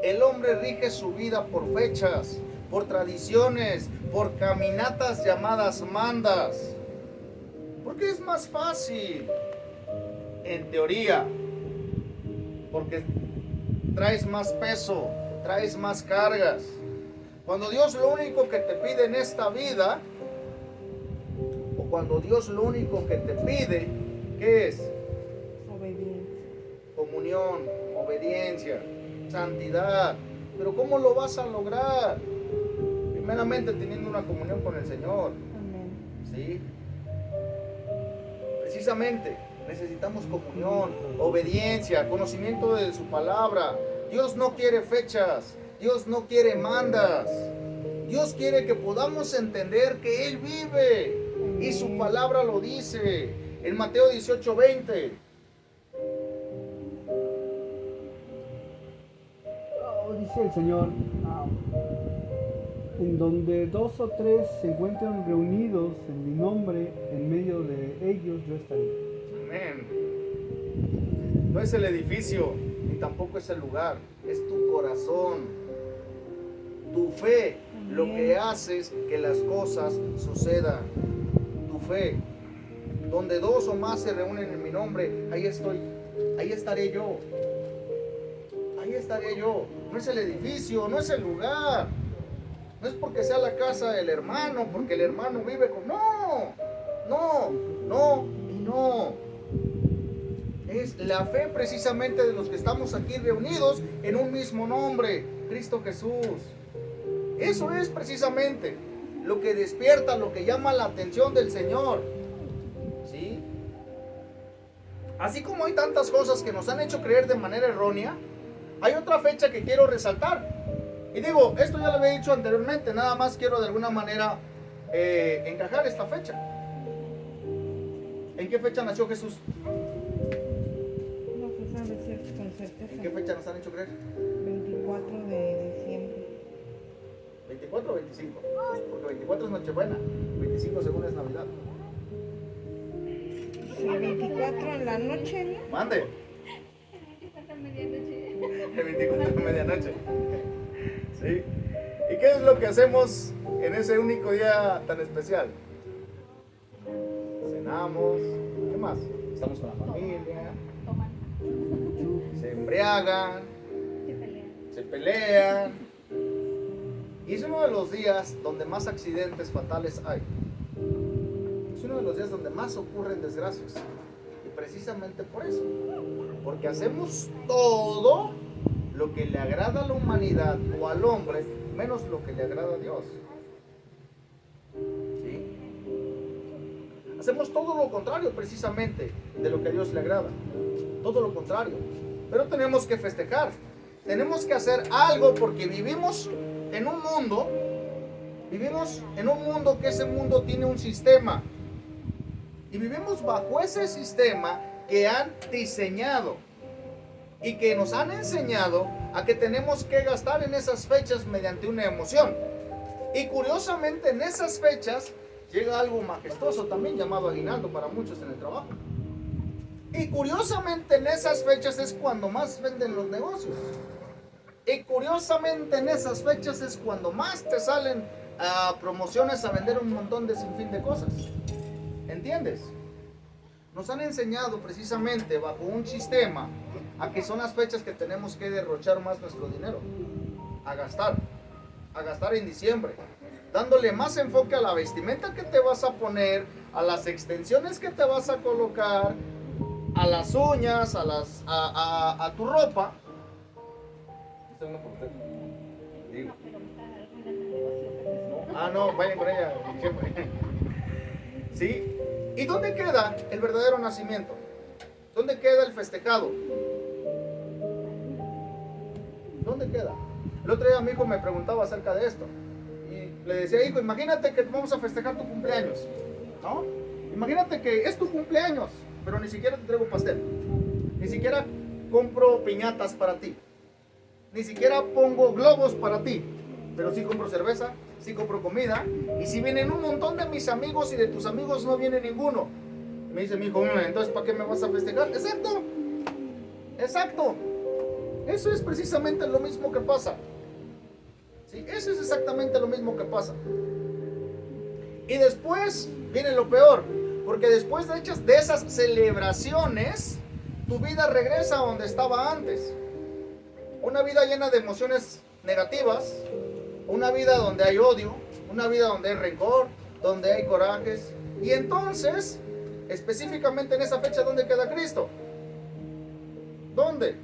El hombre rige su vida por fechas, por tradiciones, por caminatas llamadas mandas. Porque es más fácil, en teoría, porque traes más peso, traes más cargas. Cuando Dios lo único que te pide en esta vida, o cuando Dios lo único que te pide, ¿qué es? Obediencia. Comunión, obediencia, santidad. Pero ¿cómo lo vas a lograr? Primeramente teniendo una comunión con el Señor. Amén. ¿Sí? Precisamente necesitamos comunión, obediencia, conocimiento de su palabra. Dios no quiere fechas, Dios no quiere mandas. Dios quiere que podamos entender que Él vive y su palabra lo dice en Mateo 18:20. Dice el Señor, en donde 2 o 3 se encuentran reunidos en mi nombre, en medio de ellos yo estaré. Amén. No es el edificio, ni tampoco es el lugar, es tu corazón, tu fe, lo que haces que las cosas sucedan. Tu fe, donde 2 o más se reúnen en mi nombre, ahí estoy, ahí estaré yo. Ahí estaré yo. No es el edificio, no es el lugar. No es porque sea la casa del hermano, porque el hermano vive con... No. Es la fe precisamente de los que estamos aquí reunidos en un mismo nombre, Cristo Jesús. Eso es precisamente lo que despierta, lo que llama la atención del Señor. ¿Sí? Así como hay tantas cosas que nos han hecho creer de manera errónea, hay otra fecha que quiero resaltar. Y digo, esto ya lo había dicho anteriormente, nada más quiero de alguna manera encajar esta fecha. ¿En qué fecha nació Jesús? No se sabe con certeza. ¿En qué fecha nos han hecho creer? 24 de diciembre. ¿24 o 25? Porque 24 es Nochebuena, 25 según es Navidad. El 24 en la noche, ¿no? Mande. El 24 de medianoche. ¿Sí? ¿Y qué es lo que hacemos en ese único día tan especial? Cenamos. ¿Qué más? Estamos con la familia. Toman, Se embriagan. se pelean. Se pelean. Y es uno de los días donde más accidentes fatales hay. Es uno de los días donde más ocurren desgracias. Y precisamente por eso. Porque hacemos todo lo que le agrada a la humanidad o al hombre, menos lo que le agrada a Dios. ¿Sí? Hacemos todo lo contrario precisamente de lo que a Dios le agrada. Todo lo contrario. Pero tenemos que festejar. Tenemos que hacer algo porque vivimos en un mundo que ese mundo tiene un sistema. Y vivimos bajo ese sistema que han diseñado y que nos han enseñado a que tenemos que gastar en esas fechas mediante una emoción. Y curiosamente en esas fechas llega algo majestuoso también llamado aguinaldo para muchos en el trabajo. Y curiosamente en esas fechas es cuando más venden los negocios. Y curiosamente en esas fechas es cuando más te salen promociones a vender un montón de sinfín de cosas. ¿Entiendes? Nos han enseñado precisamente bajo un sistema a que son las fechas que tenemos que derrochar más nuestro dinero, a gastar en diciembre, dándole más enfoque a la vestimenta que te vas a poner, a las extensiones que te vas a colocar, a las uñas, a tu ropa. ¿Este uno por usted? Digo. No, pero me está arruinando el negocio. Ah, no, vayan con ella. ¿Sí? ¿Y dónde queda el verdadero nacimiento? ¿Dónde queda el festejado? ¿Dónde queda? El otro día mi hijo me preguntaba acerca de esto. Y le decía, hijo, imagínate que vamos a festejar tu cumpleaños, ¿no? Imagínate que es tu cumpleaños, pero ni siquiera te traigo pastel. Ni siquiera compro piñatas para ti. Ni siquiera pongo globos para ti. Pero sí compro cerveza, sí compro comida. Y si vienen un montón de mis amigos y de tus amigos no viene ninguno. Me dice mi hijo, entonces ¿para qué me vas a festejar? Exacto. Exacto. Eso es precisamente lo mismo que pasa. ¿Sí? Eso es exactamente lo mismo que pasa. Y después viene lo peor. Porque después de esas celebraciones, tu vida regresa a donde estaba antes. Una vida llena de emociones negativas. Una vida donde hay odio. Una vida donde hay rencor. Donde hay corajes. Y entonces, específicamente en esa fecha, ¿dónde queda Cristo? ¿Dónde?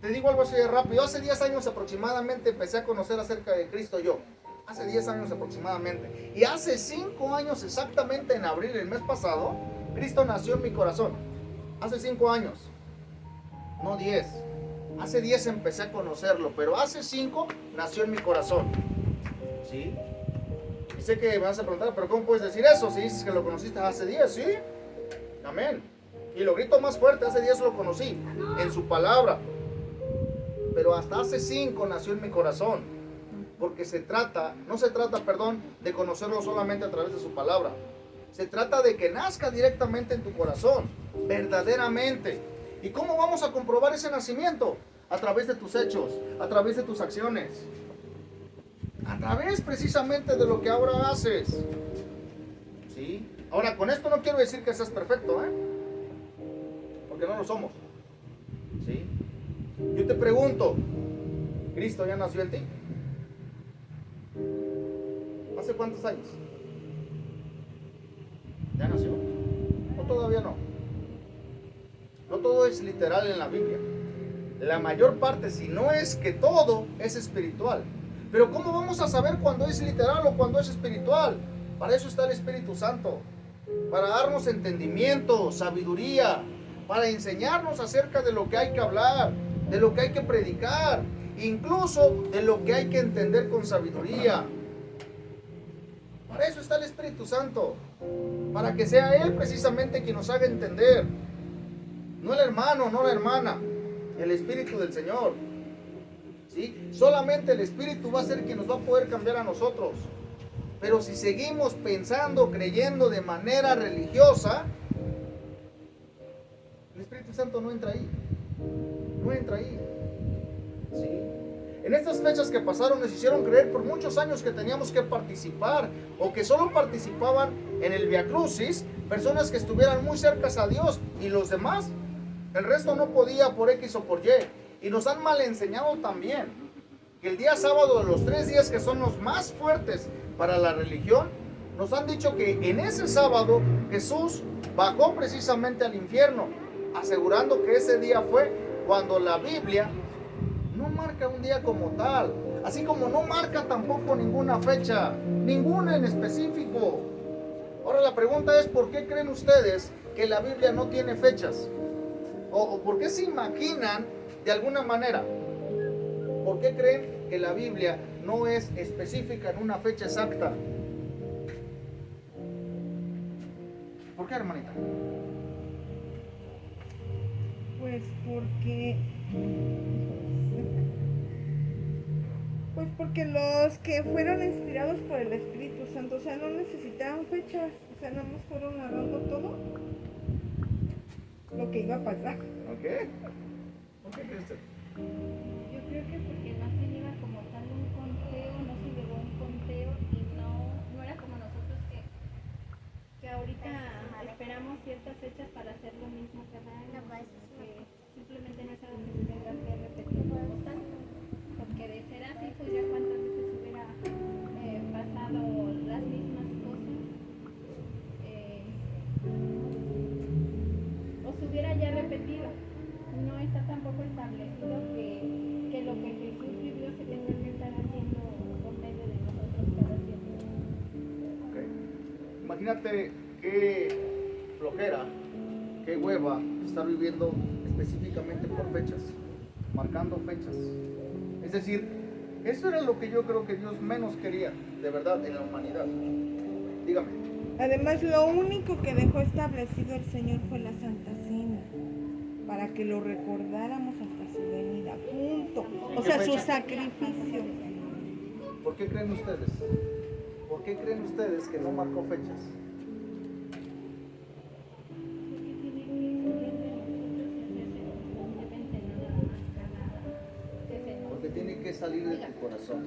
Te digo algo así de rápido. Hace 10 años aproximadamente empecé a conocer acerca de Cristo yo. Hace 10 años aproximadamente. Y hace 5 años exactamente en abril, el mes pasado, Cristo nació en mi corazón. Hace 5 años. No 10. Hace 10 empecé a conocerlo, pero hace 5 nació en mi corazón. ¿Sí? Y sé que me vas a preguntar, pero ¿cómo puedes decir eso? Si dices que lo conociste hace 10, ¿sí? Amén. Y lo grito más fuerte, hace 10 lo conocí, en su palabra. Pero hasta hace 5 nació en mi corazón. Porque no se trata, de conocerlo solamente a través de su palabra. Se trata de que nazca directamente en tu corazón, verdaderamente. ¿Y cómo vamos a comprobar ese nacimiento? A través de tus hechos, a través de tus acciones. A través precisamente de lo que ahora haces. ¿Sí? Ahora, con esto no quiero decir que seas perfecto, ¿eh? Porque no lo somos. ¿Sí? Yo te pregunto, ¿Cristo ya nació en ti? ¿Hace cuántos años? ¿Ya nació? ¿O todavía no? No todo es literal en la Biblia. La mayor parte, si no es que todo, es espiritual. Pero ¿cómo vamos a saber cuándo es literal o cuándo es espiritual? Para eso está el Espíritu Santo. Para darnos entendimiento, sabiduría, para enseñarnos acerca de lo que hay que hablar, de lo que hay que predicar, incluso de lo que hay que entender con sabiduría. Para eso está el Espíritu Santo, para que sea Él precisamente quien nos haga entender. No el hermano, no la hermana, el Espíritu del Señor. ¿Sí? Solamente el Espíritu va a ser quien nos va a poder cambiar a nosotros. Pero si seguimos pensando, creyendo de manera religiosa, el Espíritu Santo no entra ahí. No entra ahí. ¿Sí? En estas fechas que pasaron nos hicieron creer por muchos años que teníamos que participar o que solo participaban en el Via Crucis personas que estuvieran muy cercas a Dios y los demás, el resto no podía por X o por Y. Y nos han mal enseñado también que el día sábado de los 3 días que son los más fuertes para la religión, nos han dicho que en ese sábado Jesús bajó precisamente al infierno, asegurando que ese día fue cuando la Biblia no marca un día como tal, así como no marca tampoco ninguna fecha, ninguna en específico. Ahora la pregunta es, ¿por qué creen ustedes que la Biblia no tiene fechas? ¿O por qué se imaginan de alguna manera? ¿Por qué creen que la Biblia no es específica en una fecha exacta? ¿Por qué, hermanita? Pues porque los que fueron inspirados por el Espíritu Santo, o sea, no necesitaban fechas, o sea, nada más fueron narrando todo lo que iba a pasar. ¿Ok? ¿Por qué crees usted? Yo creo que porque no se lleva como tal un conteo, no se llevó un conteo y no era como nosotros que ahorita esperamos ciertas fechas para hacer lo mismo cada año, que simplemente no es algo que se tenga que repetir como tal, porque de ser así, pues ya cuántas veces hubiera pasado las mismas cosas. Imagínate qué flojera, qué hueva estar viviendo específicamente por fechas, marcando fechas. Es decir, eso era lo que yo creo que Dios menos quería, de verdad, en la humanidad. Dígame. Además, lo único que dejó establecido el Señor fue la Santa Cena, para que lo recordáramos hasta su venida, punto. ¿En O qué sea, fecha? su sacrificio. ¿Por qué creen ustedes? ¿Por qué creen ustedes que no marcó fechas? Porque tiene que salir de tu corazón.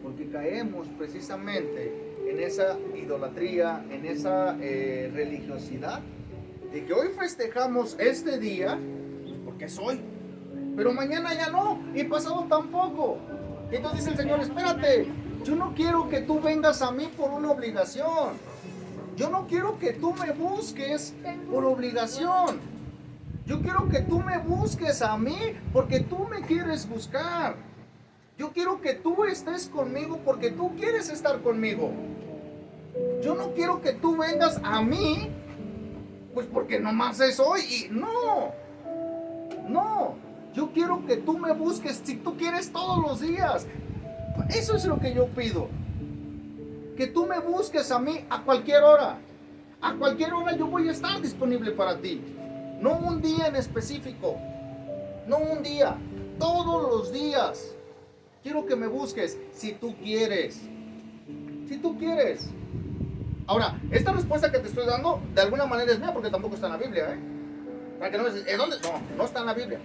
Porque caemos precisamente en esa idolatría, en esa religiosidad, de que hoy festejamos este día, pues porque es hoy, pero mañana ya no, y pasado tampoco. Y entonces dice el Señor, espérate, yo no quiero que tú vengas a mí por una obligación. Yo no quiero que tú me busques por obligación. Yo quiero que tú me busques a mí porque tú me quieres buscar. Yo quiero que tú estés conmigo porque tú quieres estar conmigo. Yo no quiero que tú vengas a mí pues porque nomás es hoy. Y no, yo quiero que tú me busques si tú quieres todos los días. Eso es lo que yo pido. Que tú me busques a mí a cualquier hora. A cualquier hora yo voy a estar disponible para ti. No un día en específico. No un día. Todos los días. Quiero que me busques si tú quieres. Si tú quieres. Ahora, esta respuesta que te estoy dando de alguna manera es mía porque tampoco está en la Biblia, ¿eh? Para que no me dices, ¿dónde? No está en la Biblia.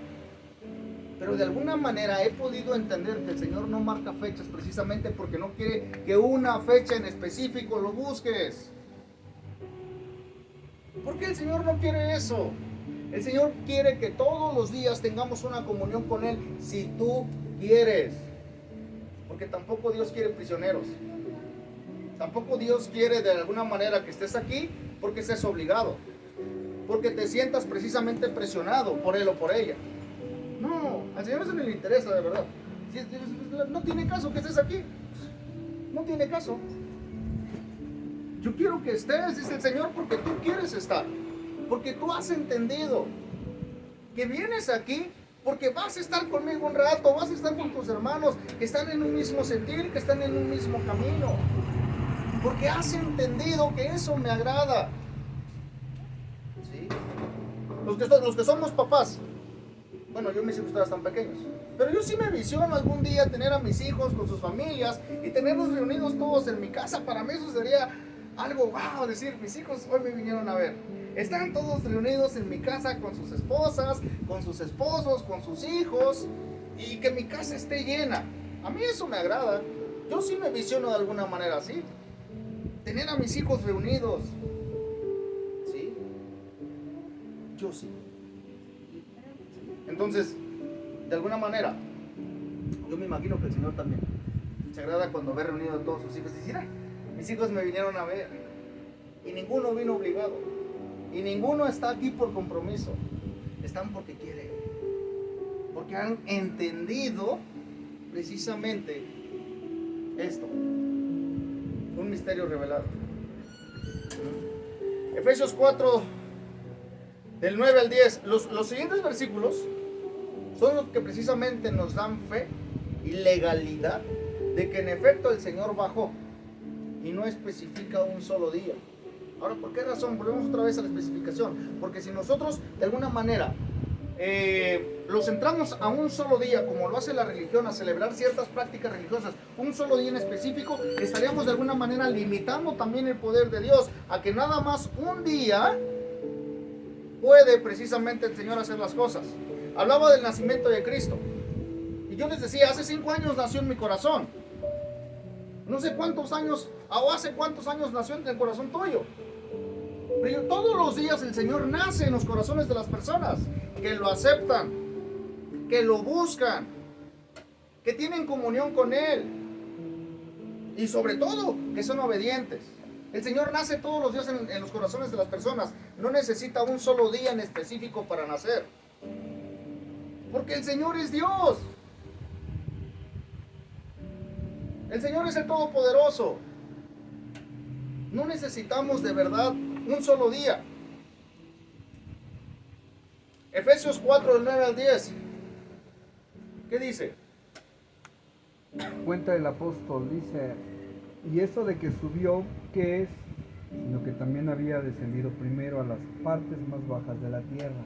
Pero de alguna manera he podido entender que el Señor no marca fechas precisamente porque no quiere que una fecha en específico lo busques. Porque el Señor no quiere eso. El Señor quiere que todos los días tengamos una comunión con Él si tú quieres. Porque tampoco Dios quiere prisioneros. Tampoco Dios quiere de alguna manera que estés aquí porque estés obligado. Porque te sientas precisamente presionado por Él o por ella. No, al Señor eso no le interesa de verdad. No tiene caso que estés aquí. No tiene caso. Yo quiero que estés, dice el Señor, porque tú quieres estar. Porque tú has entendido que vienes aquí porque vas a estar conmigo un rato, vas a estar con tus hermanos que están en un mismo sentir, que están en un mismo camino. Porque has entendido que eso me agrada. ¿Sí? Los que somos papás. Bueno, yo mis hijos todavía están pequeños. Pero yo sí me visiono algún día tener a mis hijos con sus familias y tenerlos reunidos todos en mi casa. Para mí eso sería algo wow, decir, mis hijos hoy me vinieron a ver. Están todos reunidos en mi casa con sus esposas, con sus esposos, con sus hijos y que mi casa esté llena. A mí eso me agrada. Yo sí me visiono de alguna manera así. Tener a mis hijos reunidos. ¿Sí? Yo sí. Entonces, de alguna manera, yo me imagino que el Señor también se agrada cuando ve reunido a todos sus hijos y dice, mira, mis hijos me vinieron a ver y ninguno vino obligado y ninguno está aquí por compromiso, están porque quieren, porque han entendido precisamente esto, un misterio revelado. Efesios 4 del 9 al 10, los siguientes versículos son los que precisamente nos dan fe y legalidad de que en efecto el Señor bajó y no especifica un solo día. Ahora, ¿por qué razón? Volvemos otra vez a la especificación. Porque si nosotros de alguna manera lo centramos a un solo día, como lo hace la religión, a celebrar ciertas prácticas religiosas, un solo día en específico, estaríamos de alguna manera limitando también el poder de Dios a que nada más un día puede precisamente el Señor hacer las cosas. Hablaba del nacimiento de Cristo y yo les decía, hace 5 años nació en mi corazón. No sé cuántos años, o hace cuántos años nació en el corazón tuyo. Pero todos los días el Señor nace en los corazones de las personas que lo aceptan, que lo buscan, que tienen comunión con Él y sobre todo que son obedientes. El Señor nace todos los días en los corazones de las personas. No necesita un solo día en específico para nacer. Porque el Señor es Dios. El Señor es el Todopoderoso. No necesitamos de verdad un solo día. Efesios 4, del 9 al 10. ¿Qué dice? Cuenta el apóstol, dice, y eso de que subió, ¿qué es? Sino que también había descendido primero a las partes más bajas de la tierra.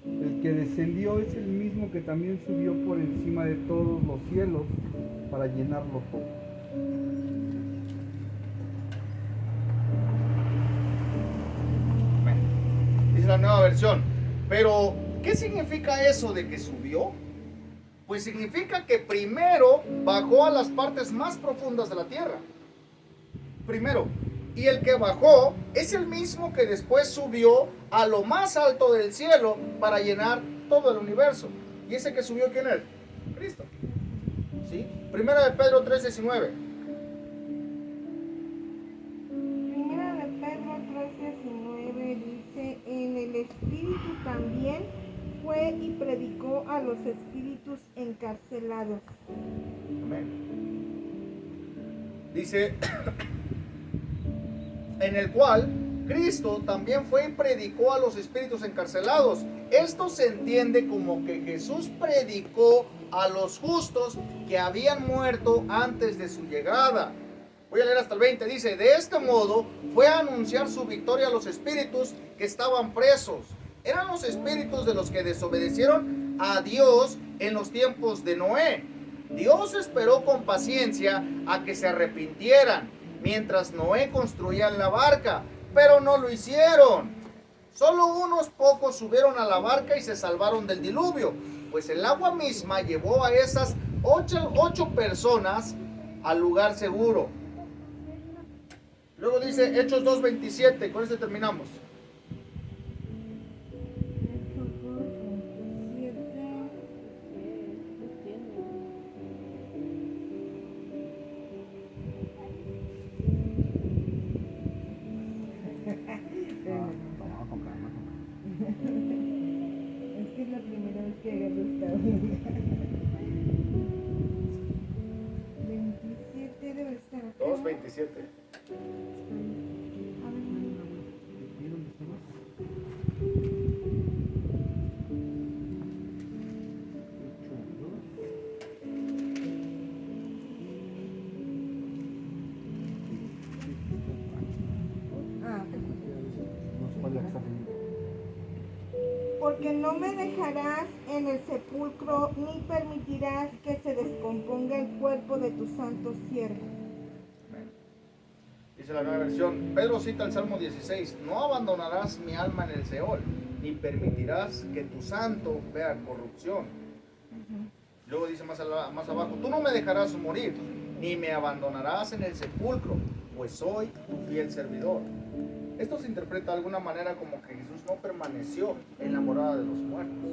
El que descendió es el mismo que también subió por encima de todos los cielos para llenarlo todo. Dice la Nueva Versión. Pero, ¿qué significa eso de que subió? Pues significa que primero bajó a las partes más profundas de la tierra. Primero. Y el que bajó es el mismo que después subió a lo más alto del cielo para llenar todo el universo. ¿Y ese que subió quién es? Cristo. ¿Sí? Primera de Pedro 3:19. Primera de Pedro 3:19 dice, en el Espíritu también fue y predicó a los espíritus encarcelados. Amén. Dice, en el cual Cristo también fue y predicó a los espíritus encarcelados. Esto se entiende como que Jesús predicó a los justos que habían muerto antes de su llegada. Voy a leer hasta el 20. Dice, de este modo fue a anunciar su victoria a los espíritus que estaban presos. Eran los espíritus de los que desobedecieron a Dios en los tiempos de Noé. Dios esperó con paciencia a que se arrepintieran mientras Noé construía la barca, pero no lo hicieron. Solo unos pocos subieron a la barca y se salvaron del diluvio, pues el agua misma llevó a esas ocho personas al lugar seguro. Luego dice Hechos 2:27, con este terminamos. Es que es la primera vez que agarro esta 27 debe estar acá. 2:27. A ver, porque no me dejarás en el sepulcro, ni permitirás que se descomponga el cuerpo de tu santo siervo. Dice la Nueva Versión. Pedro cita el Salmo 16. No abandonarás mi alma en el Seol, ni permitirás que tu santo vea corrupción. Luego dice más abajo, tú no me dejarás morir, ni me abandonarás en el sepulcro, pues soy tu fiel servidor. Esto se interpreta de alguna manera como que Jesús no permaneció en la morada de los muertos.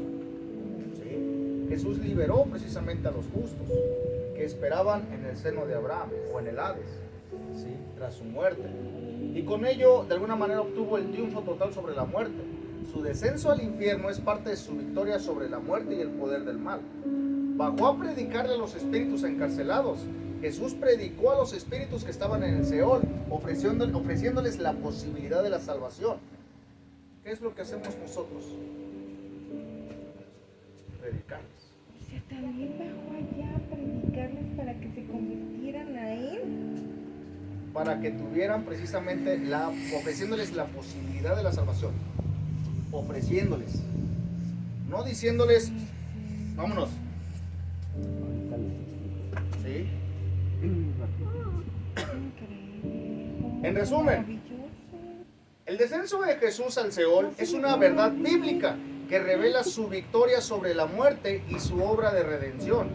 ¿Sí? Jesús liberó precisamente a los justos que esperaban en el seno de Abraham o en el Hades, ¿sí? Tras su muerte. Y con ello, de alguna manera, obtuvo el triunfo total sobre la muerte. Su descenso al infierno es parte de su victoria sobre la muerte y el poder del mal. Bajó a predicarle a los espíritus encarcelados. Jesús predicó a los espíritus que estaban en el Seol, ofreciéndoles la posibilidad de la salvación. ¿Qué es lo que hacemos nosotros? Predicarles. O sea, también bajó allá a predicarles para que se convirtieran a él. Para que tuvieran precisamente ofreciéndoles la posibilidad de la salvación. Ofreciéndoles. No diciéndoles, vámonos. ¿Sí? En resumen, el descenso de Jesús al Seol es una verdad bíblica que revela su victoria sobre la muerte y su obra de redención,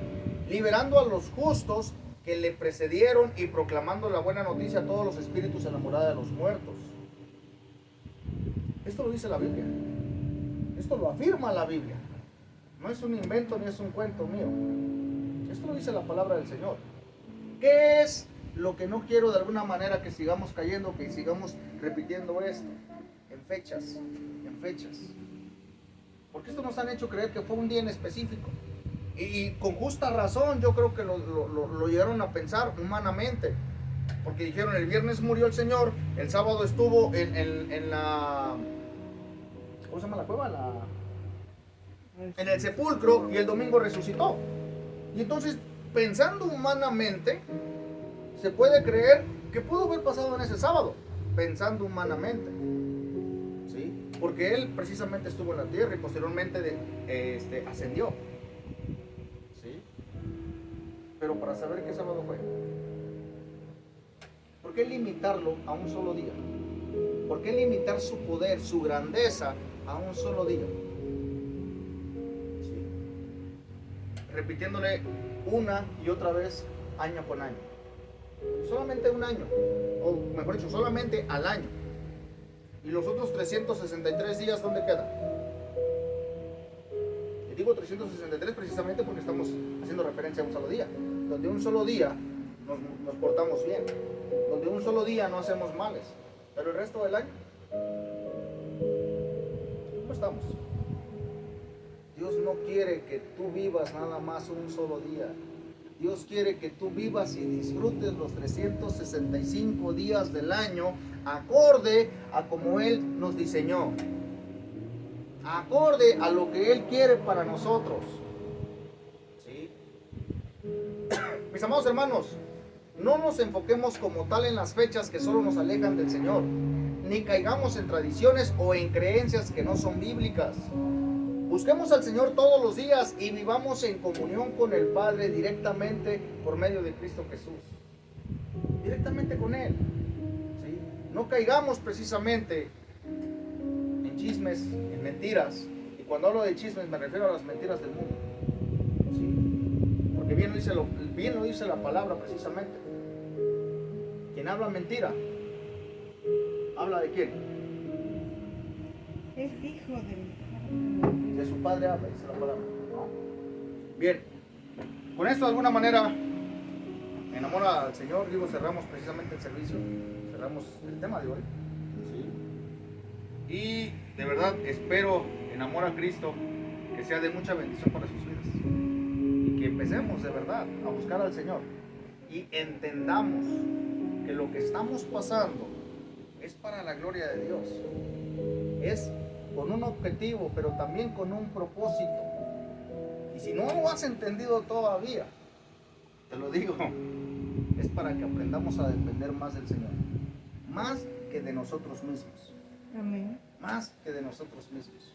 liberando a los justos que le precedieron y proclamando la buena noticia a todos los espíritus en la morada de los muertos. Esto lo dice la Biblia. Esto lo afirma la Biblia. No es un invento ni es un cuento mío. Esto lo dice la palabra del Señor. ¿Qué es lo que no quiero de alguna manera que sigamos cayendo, que sigamos repitiendo esto? En fechas. Porque esto nos han hecho creer que fue un día en específico. Y con justa razón yo creo que lo llegaron a pensar humanamente. Porque dijeron, el viernes murió el Señor, el sábado estuvo en la... ¿Cómo se llama la cueva? En el sepulcro, y el domingo resucitó. Y entonces, pensando humanamente, se puede creer que pudo haber pasado en ese sábado, pensando humanamente, ¿sí? Porque él precisamente estuvo en la tierra y posteriormente ascendió, ¿sí? Pero para saber qué sábado fue, ¿por qué limitarlo a un solo día? ¿Por qué limitar su poder, su grandeza a un solo día? ¿Sí? Repitiéndole una y otra vez, año con año. Solamente un año, o mejor dicho, solamente al año. Y los otros 363 días, ¿dónde quedan? Y digo 363 precisamente porque estamos haciendo referencia a un solo día. Donde un solo día nos portamos bien, donde un solo día no hacemos males, pero el resto del año, ¿cómo estamos? Dios no quiere que tú vivas nada más un solo día. Dios quiere que tú vivas y disfrutes los 365 días del año acorde a como Él nos diseñó, acorde a lo que Él quiere para nosotros. ¿Sí? Mis amados hermanos, no nos enfoquemos como tal en las fechas que solo nos alejan del Señor, ni caigamos en tradiciones o en creencias que no son bíblicas. Busquemos al Señor todos los días y vivamos en comunión con el Padre directamente por medio de Cristo Jesús. Directamente con Él. ¿Sí? No caigamos precisamente en chismes, en mentiras. Y cuando hablo de chismes me refiero a las mentiras del mundo. ¿Sí? Porque bien lo dice la palabra precisamente. Quien habla mentira, ¿habla de quién? Es hijo de De su padre habla, dice la palabra, ¿no? Bien, con esto de alguna manera enamora al Señor. Digo, cerramos precisamente el servicio, cerramos el tema de hoy, ¿sí? Y de verdad espero, en amor a Cristo, que sea de mucha bendición para sus vidas y que empecemos de verdad a buscar al Señor y entendamos que lo que estamos pasando es para la gloria de Dios, es con un objetivo, pero también con un propósito. Y si no lo has entendido todavía, te lo digo, es para que aprendamos a depender más del Señor, más que de nosotros mismos. Amén. Más que de nosotros mismos.